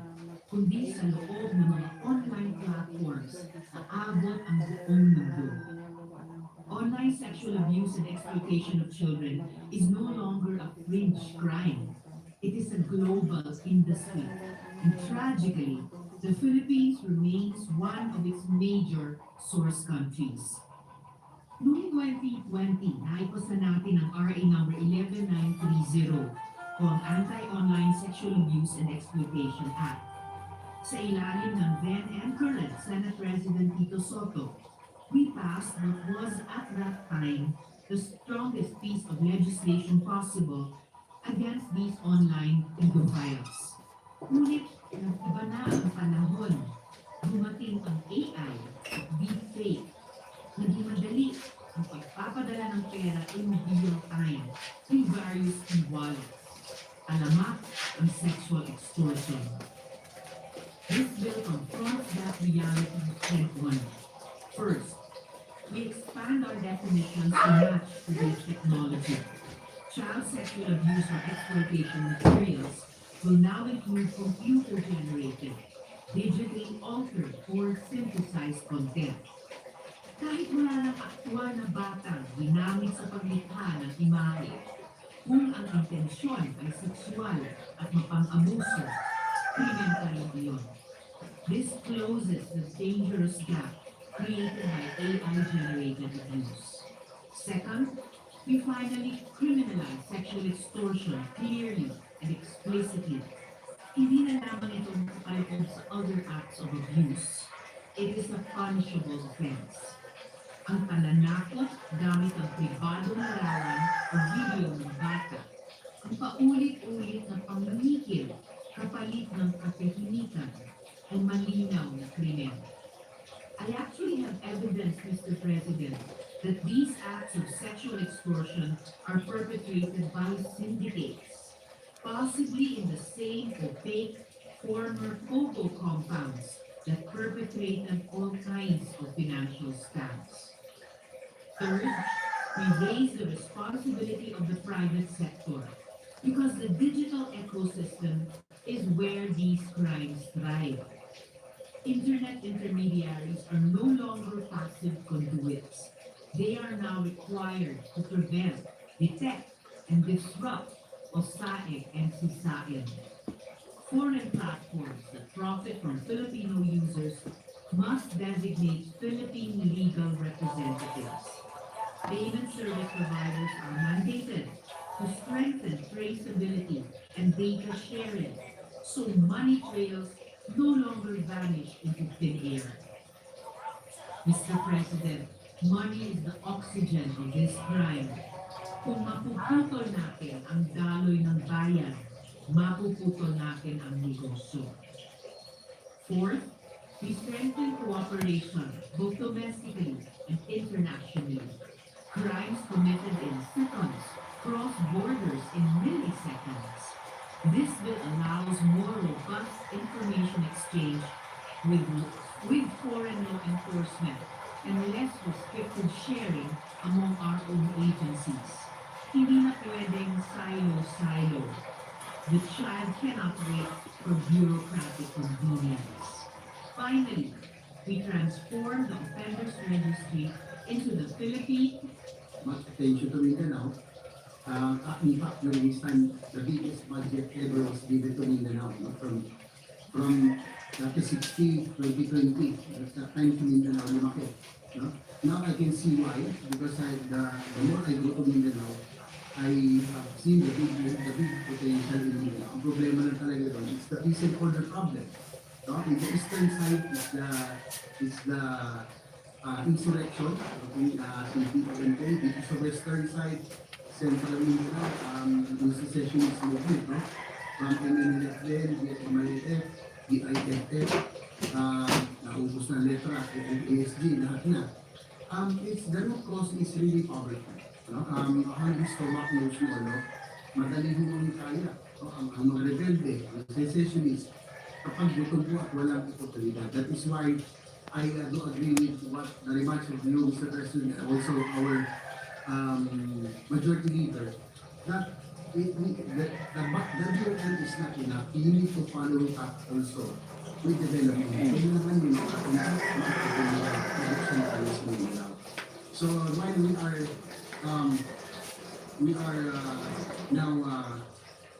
kundi sa loob ng mga online platforms na abot ang buong mundo. Online sexual abuse and exploitation of children is no longer a fringe crime. It is a global industry. And tragically, the Philippines remains one of its major source countries. Noong 2020, naipasa natin ang RA number 11930 o ang Anti-Online Sexual Abuse and Exploitation Act. Sa ilalim ng then and current Senate President Tito Soto, we passed what was at that time the strongest piece of legislation possible against these online pedophiles. Ngunit nag-iba na ang panahon. Dumating ang AI at deepfake. Naging madali ang pagpapadala ng pera in real time through various e-wallets. Alamat ang sexual extortion. This bill confronts that reality head-on. First, we expand our definitions to match today's technology. Child sexual abuse or exploitation materials will now include computer-generated, digitally altered, or synthesized content. Kahit wala ng aktual na batang ginamit sa paglikha ng imahe, kung ang intensyon ay sexual at mapang-abuso, krimen pa rin iyon. This closes the dangerous gap created by AI-generated abuse. Second, we finally criminalize sexual extortion clearly and explicitly. Hindi na lamang ito nakapaloob sa other acts of abuse. It is a punishable offense. Ang pananakot gamit ang pribadong larawan o video ng bata, ang paulit-ulit na pangmikil kapalit ng katahimikan ay malinaw na krimen. I actually have evidence, Mr. President, that these acts of sexual extortion are perpetrated by syndicates, possibly in the same opaque former photo compounds that perpetrated all kinds of financial scams. Third, we raise the responsibility of the private sector because the digital ecosystem is where these crimes thrive. Internet intermediaries are no longer passive conduits. They are now required to prevent, detect, and disrupt OSAIC and CISAID. Foreign platforms that profit from Filipino users must designate Philippine legal representatives. Payment service providers are mandated to strengthen traceability and data sharing so money trails no longer vanish into thin air. Mr. President, money is the oxygen of this crime. Kung mapuputol natin ang daloy ng bayan, mapuputol natin ang negosyo. Fourth, we strengthen cooperation both domestically and internationally. Crimes committed in seconds cross borders in milliseconds. This bill allows more robust information exchange with foreign law enforcement and less restricted sharing among our own agencies. Hindi na pwedeng silo-silo. The child cannot wait for bureaucratic convenience. Finally, we transform the offenders registry into the Philippine. Much attention to Mindanao. In fact, during this time, the biggest budget ever was given to Mindanao, no? From 2016, 2020, at that time to Mindanao, lumaki. No? Now I can see why, because the more I go to Mindanao, I have seen the big potential in Mindanao. Ang problema lang talaga doon, it's the peace and order problem. No? In the eastern side is the insurrection between CPP and dito sa western side, central Mindanao, yung secessionist movement, no? From MNLF, BMILF, DIFF, naubos na letra, ASG, lahat na. It's the root cause is really poverty. No? Hungry stomach knows mo, no? Madali mo kaya. No? Ang mga rebelde, ang secessionist, kapag gutom po at walang oportunidad. That is why I do agree with what very much of you, Mr. President, and also our majority leader, that the BLM is not enough. You need to follow up also with development. Kaya naman yun, so while we are now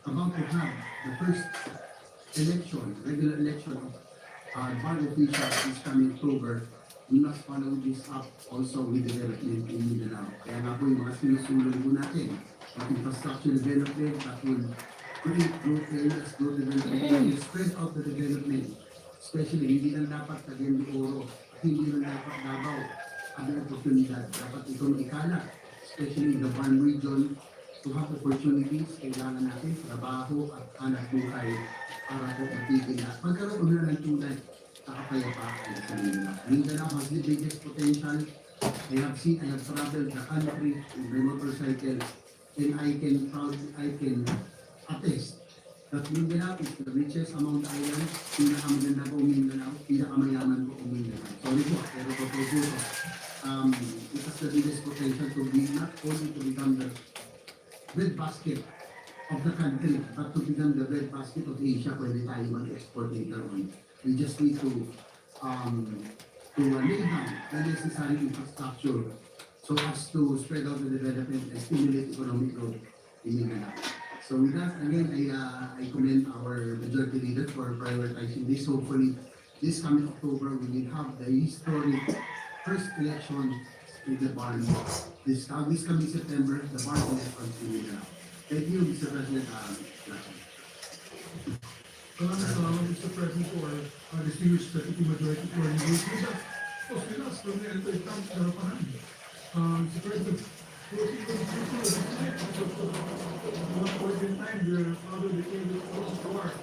about to have the first election, regular election of bar officials this coming October, we must follow this up also with development in Mindanao. Kaya nga po yung mga sinusunod po natin, ang infrastructure development that will create growth areas, growth development, and spread out the development. Especially, hindi lang dapat Cagayan de Oro, at hindi lang dapat Davao, ang oportunidad. Dapat ito maikalat, especially in the Van region, to have opportunities, kailangan natin trabaho at hanap buhay para po matigil na pagkaroon na ng tunay na kapayapaan sa Mindanao. Mindanao has the biggest potential. I have traveled the country in my motorcycle, and I can attest that Mindanao is the richest among the islands, pinakamaganda po Mindanao, pinakamayaman po Mindanao. Sorry po, pero totoo po ito. It has the biggest potential to be not only to become the breadbasket of the country, but to become the breadbasket of Asia, pwede tayo mag-export later on. We just need to lay down the necessary infrastructure so as to spread out the development and stimulate economic growth in Mindanao. So with that, again, I commend our majority leader for prioritizing this. Hopefully, this coming October, we will have the historic first election in the bar. This coming September, the bar election in Mindanao. Thank you, Mr. President. Maraming salamat, Mr. President, for distinguished Deputy Majority for engagement. Of course, with us from the entire camp, Mr. President, one point in time, the father became the closest to war.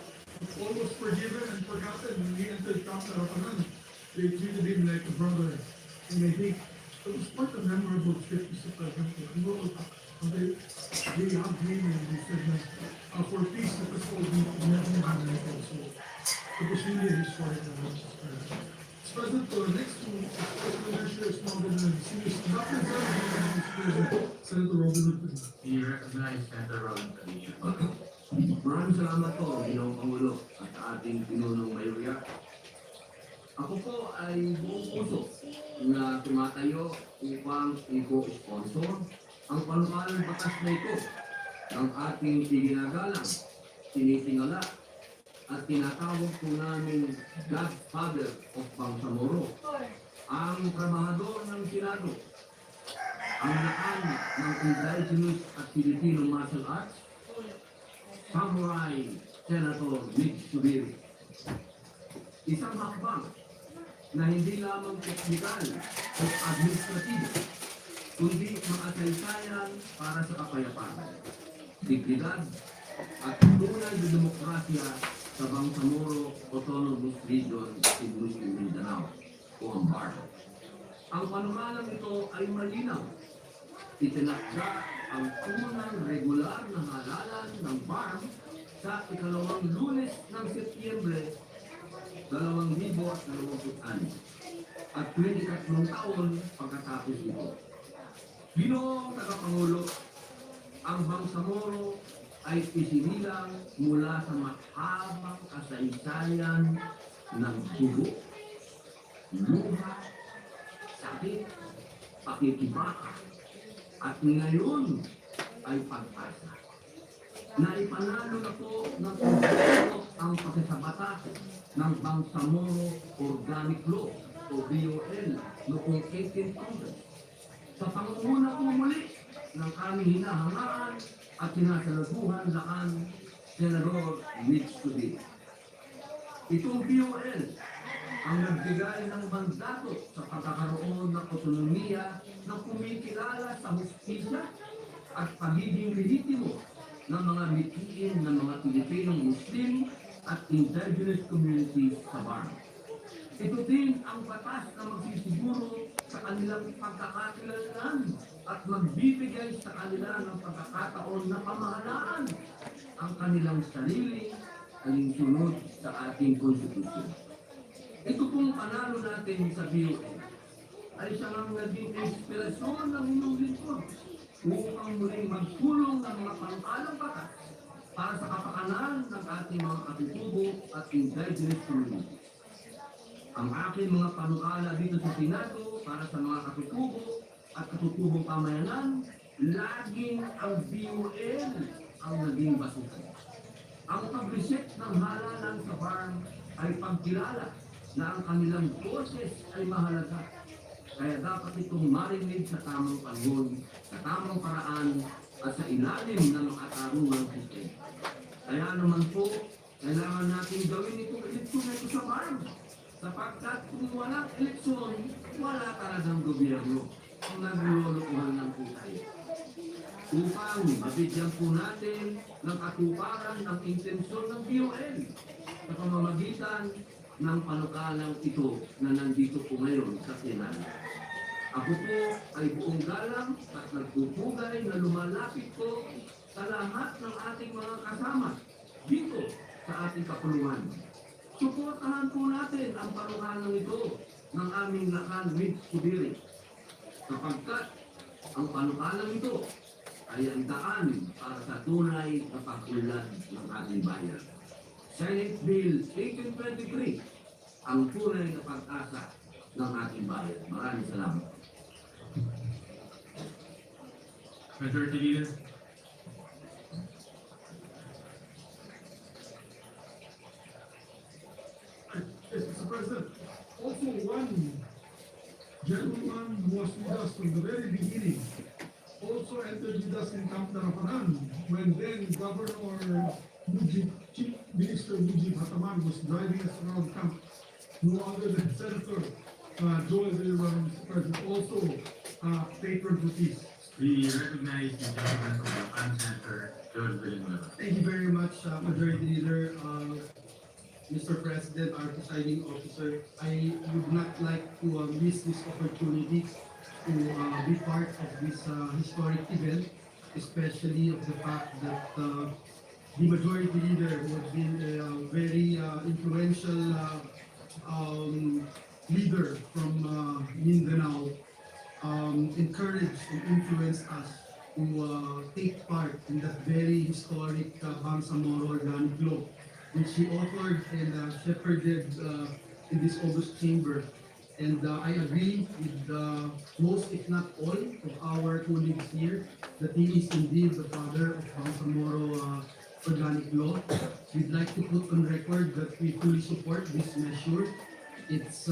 All was forgiven and forgotten when he entered Camp Harapan. They treated him like a brother. And I think it was quite a memorable trip, Mr. President. They hugged him and they said that for peace, that was all we never had. So it was really a historic event, Mr. President. Mr. President, next to Special Measure is now going to see Dr. Mr. President, Senator Robin Hood. We recognize Senator Robin Padilla. Maraming salamat po, Ginoong Pangulo, at ating pinunong mayorya. Ako po ay buong puso na tumatayo upang i-co-sponsor ang panukalang batas na ito ng ating iginagalang, tinitingala at tinatawag po namin Godfather of Bangsamoro, ang trabahador ng Senado, ang lakan ng indigenous at Filipino martial arts, Samurai Senator Mitch Subiri. Isang hakbang na hindi lamang teknikal o administratibo, kundi makasaysayan para sa kapayapaan, dignidad at tunay na demokrasya sa Bangsamoro Autonomous Region in Muslim Mindanao o ang BAR. Ang panukalang ito ay malinaw. Itinakda ang unang regular na halalan ng BAR sa ikalawang Lunes ng Setyembre 2026 at 23 taon pagkatapos ito. Ginoong Tagapangulo, ang Bangsamoro ay isinilang mula sa mahabang kasaysayan ng dugo, luha, sakit, pakikibaka, at ngayon ay pag-asa. Naipanalo na po ng Kongreso ang pakisabata ng Bangsamoro Organic Law o BOL noong 18 Congress. Sa pangunguna po muli ng aming hinahangaan at sinasalaguhan lakan Senador Mitch Subiri. Itong BOL ang nagbigay ng mandato sa pagkakaroon ng otonomiya na kumikilala sa hustisya at pagiging lehitimo ng mga mithiin ng mga Pilipinong Muslim at indigenous communities sa BAR. Ito din ang batas na magsisiguro sa kanilang pagkakakilanlan at magbibigay sa kanila ng pagkakataon na pamahalaan ang kanilang sarili alinsunod sa ating konstitusyon. Ito pong panalo natin sa BOL ay siyang naging inspirasyon ng inyong lingkod upang muling magsulong ng mga panukalang batas para sa kapakanan ng ating mga katutubo at indigenous communities. Ang aking mga panukala dito sa Senado para sa mga katutubo at katutubong pamayanan, laging ang BOL ang naging basuhan. Ang pag-reset ng halalan sa BAR ay pagkilala na ang kanilang boses ay mahalaga. Kaya dapat itong marinig sa tamang panahon, sa tamang paraan, at sa ilalim ng katarungang sistema. Kaya naman po, kailangan natin gawin itong eleksyon na ito sa BAR. Sapagkat kung walang eleksyon, wala talagang gobyerno ang naglulukuhan ng putay. Upang mabigyan po natin ng katuparan ang intensyon ng BOL sa pamamagitan ng panukalang ito na nandito po ngayon sa Senado. Ako po ay buong galang at nagpupugay na lumalapit po sa lahat ng ating mga kasama dito sa ating kapulungan. Suportahan po natin ang panukalang ito ng aming lakan Mitch Subiri sapagkat ang panukalang ito ay ang daan para sa tunay na pag-unlad ng ating bayan. Senate Bill 1823, ang tunay na pag-asa ng ating bayan. Maraming salamat. Majority Leader. Yes, Mr. President. Also, one gentleman who was with us from the very beginning also entered with us in Camp Narapanan when then Governor Chief Minister Mujib Hataman was driving us around camp. No other than Senator Joel Villarama, Mr. President, also patron with this. We recognize the gentleman from the Fan Center, George Villanueva. Thank you very much, Majority Leader. Mr. President, our presiding officer, I would not like to miss this opportunity to be part of this historic event, especially of the fact that the Majority Leader, who has been a very influential leader from Mindanao, encouraged and influenced us to take part in that very historic Bangsamoro Organic Law, which he authored and shepherded in this August chamber And I agree with most, if not all, of our colleagues here that he is indeed the father of Bangsamoro organic law. We'd like to put on record that we fully support this measure. It's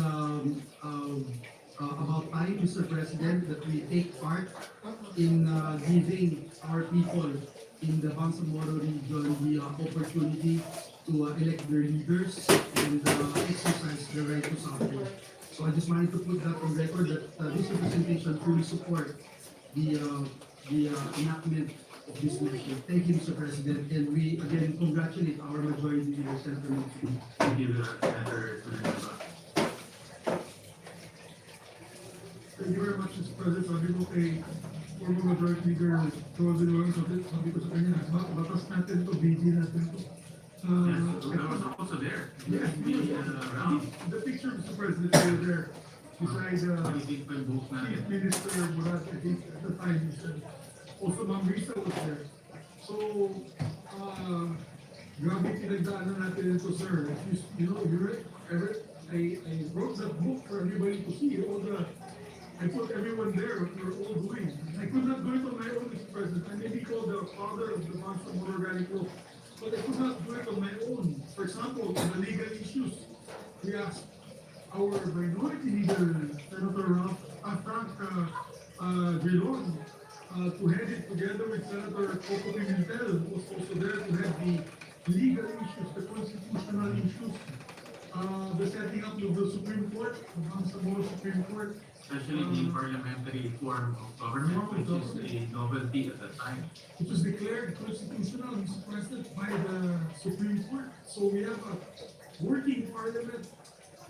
about time, Mr. President, that we take part in giving our people in the Bangsamoro region the opportunity to elect their leaders and exercise their right to suffrage. So I just wanted to put that on record that this representation fully support the enactment of this measure. Thank you, Mr. President, and we again congratulate our majority leader, Senator Murphy. Thank you, Senator Tulunaba. Thank you very much, Mr. President. Sabi ko kay former Majority Leader Joel Villanueva, sabi ko sa kanya, batas natin to, BG natin to. Yes, I was also there. Yes, Around. the picture, Mr. President, over there, beside Pag-ibig pa yung buhok natin. Chief Minister Murat, I think at the time, he said, also Ma'am Risa was there. So, grabe pinagdaanan natin ito, sir. You know, I wrote that book for everybody to see. I put everyone there, what we're all doing. I could not do it on my own, Mr. President. I may be called the father of the Bangsamoro organic law, but I could not do it on my own. For example, on the legal issues, we asked our minority leader, Senator Frank Drilon, to head it together with Senator Coco Pimentel, who was also there to head the legal issues, the constitutional issues, the setting up of the Supreme Court, the Bangsamoro Supreme Court. Especially the parliamentary form of government, which is a novelty at the time. It was declared constitutional, Mr. President, by the Supreme Court. So we have a working parliament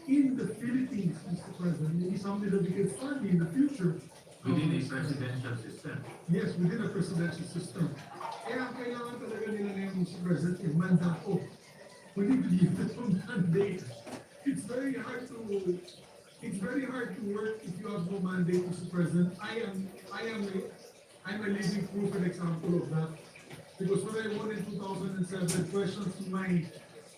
in the Philippines, Mr. President. Maybe something that we can study in the future. Within a presidential system. Yes, within a presidential system. Kaya kailangan talaga nila ngayon, Mr. President, yung mandato. We need to give it a mandate. It's very hard to work if you have no mandate, Mr. President. I'm a living proof and example of that. Because when I won in 2007, questions to my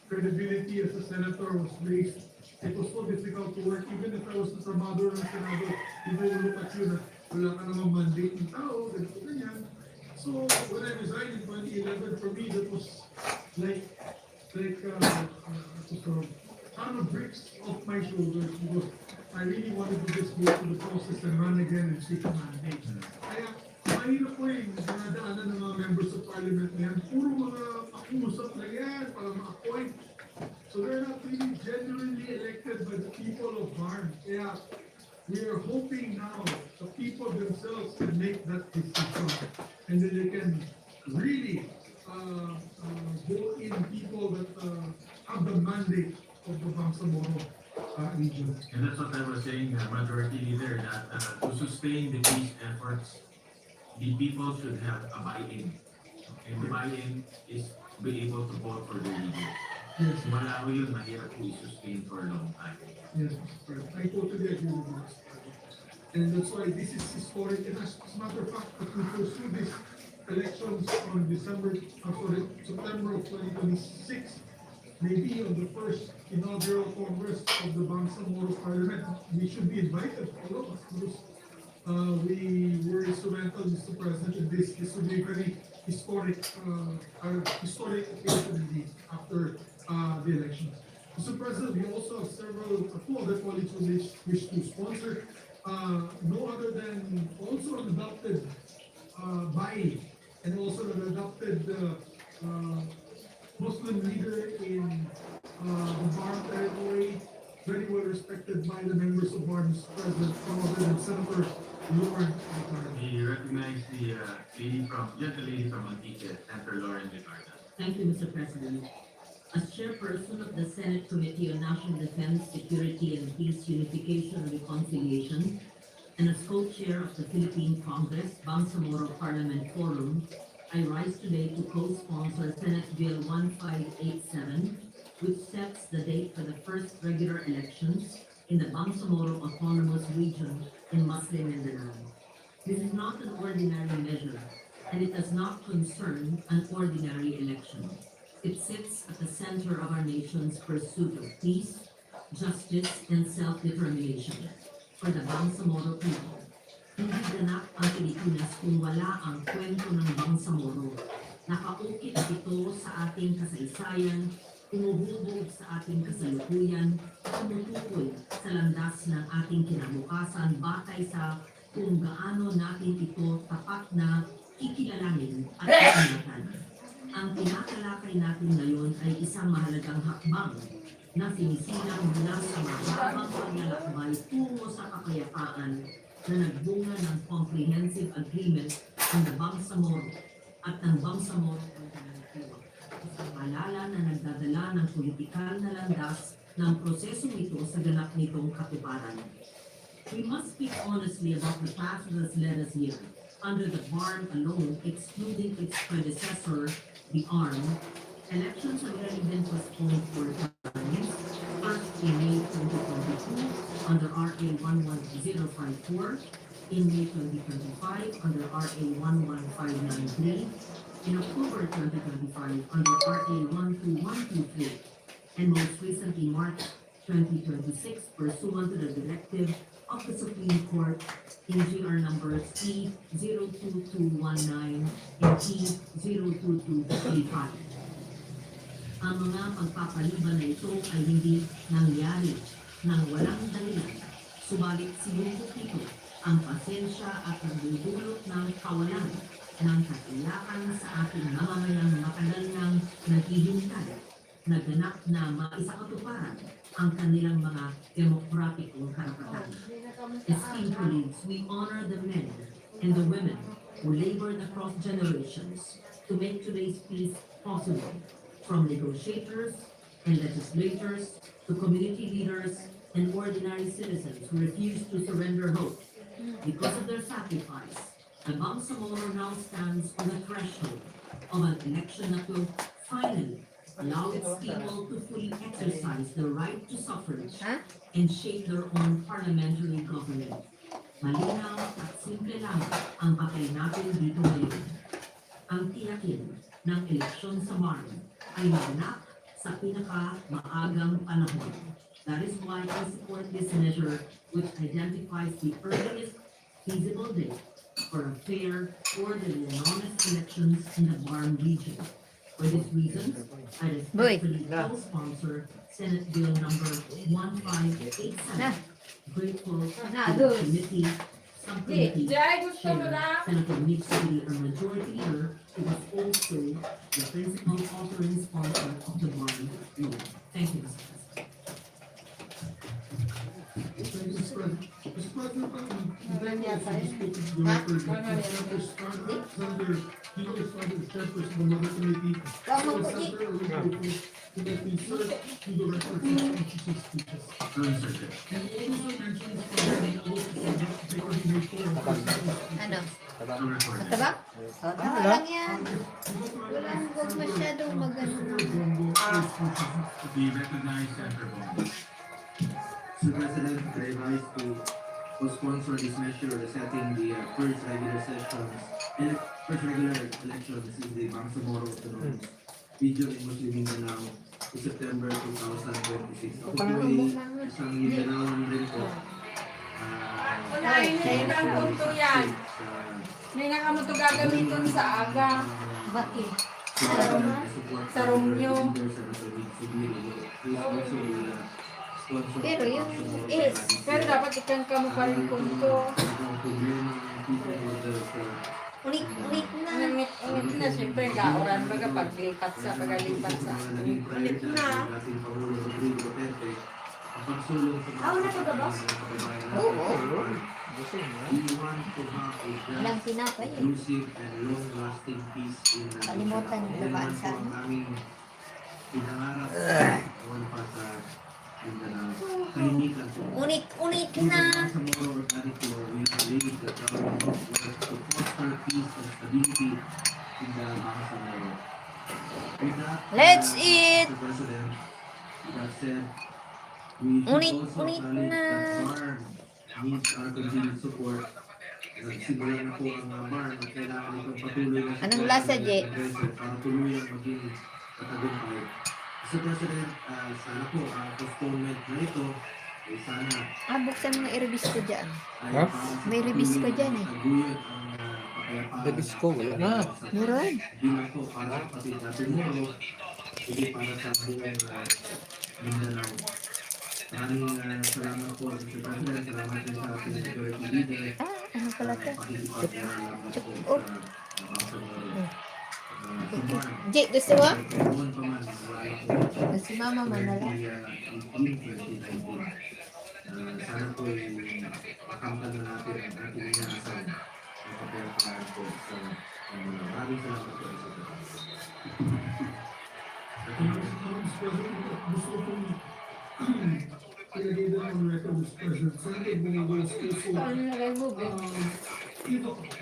credibility as a senator was raised. It was so difficult to work, even if I was the trabador ng Senado, people will look at you na wala ka namang mandate ng tao, ganyan. So when I resigned in 2011, for me that was like ton of bricks off my shoulders because I really wanted to just go through the process and run again and seek a mandate. Kaya, mahirap po yung dinadaanan ng mga members of parliament na yan. Puro mga pakusap lang yan para ma-appoint. So they're not really genuinely elected by the people of Barn. Kaya, we are hoping now the people themselves can make that decision and then they can really vote in people that have the mandate of the Bangsamoro region. And that's what I was saying, Majority Leader, that to sustain the peace efforts, the people should have a buy-in. And the buy-in is be able to vote for the leader. Yes, Wala ko yun, mahirap to sustain for a long time. yes, I totally agree with you. And that's why this is historic. And as a matter of fact, if we pursue these elections on September of 2026, maybe on the first inaugural Congress of the Bangsamoro Parliament, we should be invited, all of us, because we were instrumental, Mr. President, in this. This will be a very historic occasion indeed after the elections. Mr. President, we also have two other colleagues who wish to sponsor, no other than also an adopted Bai, and also an adopted Muslim leader in the Barn territory, very well respected by the members of Barn, Mr. President, none other than Senator Lauren Ricardo. We recognize the gentle lady from Antique, Senator Lauren Ricardo. Thank you, Mr. President. As chairperson of the Senate Committee on National Defense, Security and Peace, Unification and Reconciliation, and as co-chair of the Philippine Congress Bangsamoro Parliament Forum, I rise today to co-sponsor Senate Bill 1587, which sets the date for the first regular elections in the Bangsamoro Autonomous Region in Muslim Mindanao. This is not an ordinary measure, and it does not concern an ordinary election. It sits at the center of our nation's pursuit of peace, justice, and self-determination for the Bangsamoro people. Hindi ganap ang Pilipinas kung wala ang kwento ng Bangsamoro. Nakaukit ito sa ating kasaysayan, umuhubog sa ating kasalukuyan, tumutukoy sa landas ng ating kinabukasan batay sa kung gaano natin ito tapat na kikilalanin at ingatan. Ang tinatalakay natin ngayon ay isang mahalagang hakbang na sinisilang mula sa mahabang paglalakbay tungo sa kapayapaan na nagbunga ng Comprehensive Agreement ng Bangsamoro at ng Bangsamoro Organization. Isang malala na nagdadala ng politikal na landas ng prosesong ito sa ganap nitong katuparan. We must speak honestly about the path that has led us here. Under the BARM alone, excluding its predecessor, the ARM, elections have already been postponed 4 times. First in May 2022 under RA 11054, in May 2025 under RA 11593, in October 2025 under RA 12123, and most recently March 2026 pursuant to the directive of the Supreme Court in GR numbers T02219 and T02235. Ang mga pagpapaliban na ito ay hindi nangyari nang walang dahilan, subalit sinubok ito ang pasensya at nagdudulot ng kawalan ng katiyakan sa ating mamamayang matagal nang naghihintay na ganap na maisakatuparan ang kanilang mga demokratikong karapatan. Esteemed colleagues, we honor the men and the women who labored across generations to make today's peace possible, from negotiators and legislators to community leaders and ordinary citizens who refused to surrender hope. Because of their sacrifice, the Bangsamoro now stands on the threshold of an election that will finally allow its people to fully exercise their right to suffrage and shape their own parliamentary government. Malinaw at simple lang ang papel natin dito ngayon. Ang tiyakin ng eleksyon sa BARM ay maganap sa pinaka-maagang panahon. That is why I support this measure which identifies the earliest feasible date for a fair, orderly, and honest elections in the BARM region. For this reason, I respectfully co-sponsor Senate Bill number 1587. Grateful to the committee, subcommittee, Chair, Senator Mitch City, our majority leader, who was also the principal author and sponsor of the BARM bill. Thank you, Mr. President. Mr. President, Ano? Matabak? Tama lang yan. Huwag masyadong magano. Be recognized, Senator Bong. Mr. President, I advise to co-sponsor this measure setting the first regular elections in the Bangsamoro Autonomous Region in Muslim Mindanao in September 2026. Ako po ay isang Mindanaoan rin po. May punto yan. May nakamuto gagamitin sa aga. Bakit? Sa Romeo. Pero yung is, Pero dapat ikan ka mo pa rin punto. ulit na. Ingit na, siyempre, kauran baga paglipat sa ulit na. Wala ka ba? Oo. Walang tinapay eh. Inclusive and long-lasting peace in Kalimutan yung labaan sa ano. aming pinangarap noon pa sa Mindanao. Tahimikan po. Unit Sa na. Moro Organic Law, we believe that government works to foster peace and stability in the Bangsamoro. With that, Let's eat! Mr. President, with that said, we should Unit also acknowledge na. that BARM needs our continued support. Nagsimula na po ang BARM at kailangan itong patuloy na Anong lasa, Je? para tuluyang maging matagumpay. Mr. President, sana po ang postponement na ito ay sana Buksan mo nga i-release ko dyan. ay Ha? para sa May release ka dyan eh. pagtaguyod ang kapayapaan Release ko, wala na. Meron. Hindi lang po para sa kapatid natin Moro, hindi para sa buong Mindanao. Maraming salamat po, Mr. President. Salamat din sa ating security leader. Ano pala to? Pakikipag-alaman po Oh. sa Bangsa Moro. Sumar. Jake, gusto mo? Noon pa man, wala po. Si mama mo na lang. 2019. Sana po makamtan na natin ang ating inaasahan ng kapayapaan po sa Mindanao. Maraming salamat po, Mr. President. Gusto kong ilagay doon ang record, Mr. President. Senator Bongo is also Ano nilagay mo, Be? evil in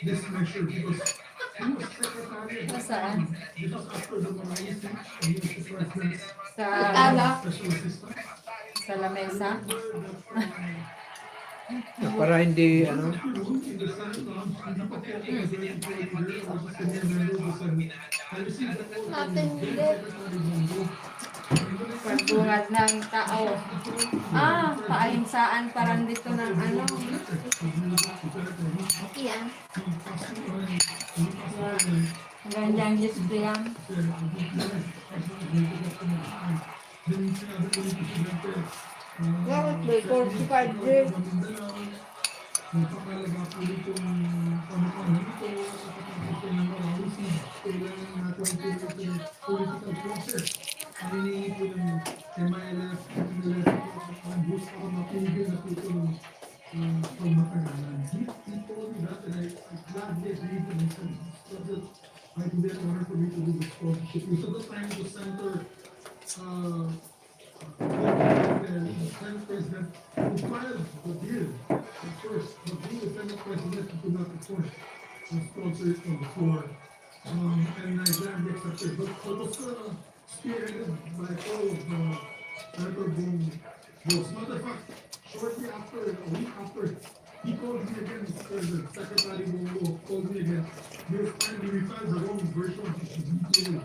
this measure because he was secretary of Nasaan? because after the Marawi speech, he was the president's Sa, special assistant. sa lamesa? Para hindi, ano, In the Senate lounge, hindi pa po ako nag-ready for a leader. I was just a mere member of the Senate. I received the call from Natin then hindi. Secretary Bongo. Pagbungad ng tao. Paalimsaan parang dito ng ano. Yan. Hanggang dyan, just lang. Bakit may 45 days? Napakalaga po itong pamukhaan ito sa pagkakita ng Marawi speech. Kailangan natin itong political process. Ang hinihingi po ng MILF, ang boost para mapigil na po itong pagmakalanan. He told me that and I gladly agreed and I said, I would be an honor for me to do this sponsorship. So the time to center the Senate President who filed the bill. Of course, but being the Senate President, he could not, of course, sponsor it on the floor. And I gladly accepted. But it was spearheaded by all of Senator Bong. As a matter of fact, shortly after, a week after, he called me again, Mr. President, Secretary Bongo called me again. He was trying to refile the wrong version of his detail.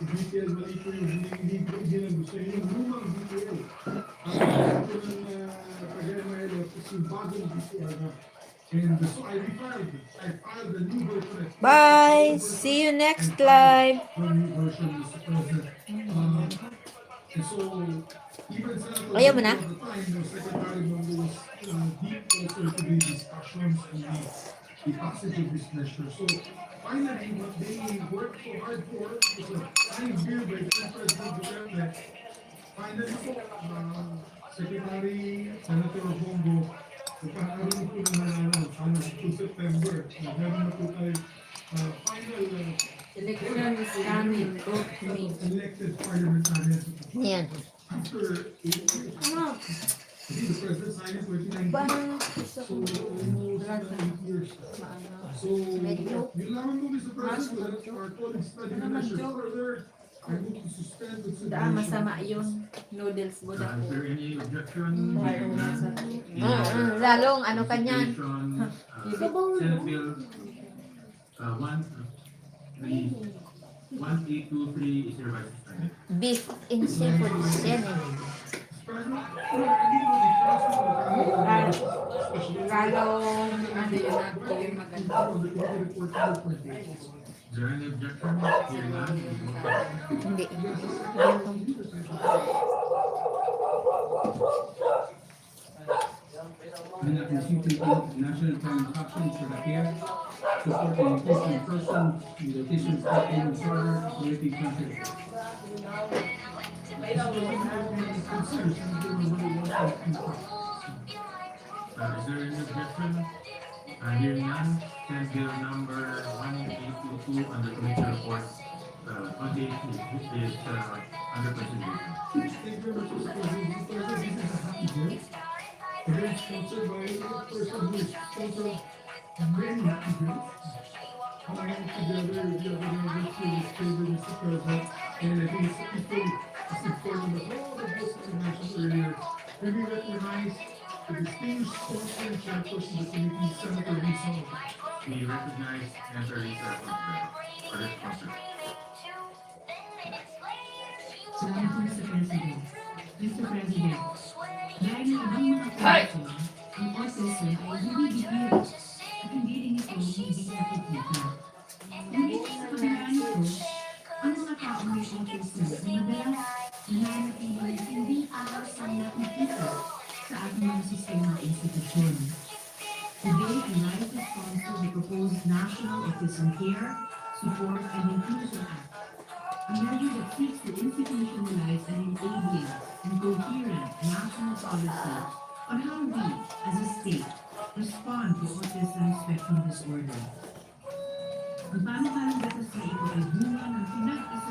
The detail, mali po yung hindi lang gusto niya. Yung lumang detail. Ito ng taga-MIL, yung bagong detail na. And so I refiled it. I filed the new version. Bye. See you next live. The new version, Mr. President. And so, even Senator Ayaw mo na? at the time, the Secretary Bongo was deep also into the discussions and the passage of this measure. So, finally, what they worked so hard for was a signed bill by President Duterte. Finally po, Secretary Senator Bongo, pagkakaroon po ng September. Meron na po tayo final Election is coming. Vote me. elected parliamentarians. Yan. After 8 years, Ano? I think the president signed it 2019. Bang gusto So, ko. almost 8 years. So, yun lamang po, Mr. President, that our colleagues study the measures further. I move to suspend the Daan masama yun. Noodles mo Is na po. there any objection? Mayroong masama. Lalong ano ka niyan. Senate Bill 1823 is revised. Beef in seafood Senate. Kalong, ano yun natin yung maganda. Is there any objection? Hearing none, we move on. Hindi. And receiving national crime actions for the care, supporting enforcement persons, invitations to payment order, creating country. Is there any objection? Hearing none, Senate Bill number 1822 under committee report 28 is under consideration. Thank you very much, Mr. President. Mr. President, this is a happy day. Event sponsored by a person who is sponsored many happy days. Coming together, we are going to go through this table, Mr. President, and I think it's equally as important as all the bills that you mentioned earlier. And we recognize the distinguished sponsor and chairperson of the committee, Senator Lisa. We recognize Senator Lisa for this sponsor. Salamat po, Mr. President. Mr. President, dahil ang ibang mga kondisyon, ang autism ay hindi bihira at hindi rin ito hindi nakikita. Ngunit sa kabila nito, ang mga taong may autism ay madalas nananatiling hindi aras ang nakikita sa ating mga sistema at institusyon. Today, I rise to sponsor the proposed National Autism Care, Support, and Inclusion Act, a measure that seeks to institutionalize an enabling and coherent national policy on how we, as a state, respond to autism spectrum disorder. Ang panukalang batas na ito ay bunga ng pinag-isa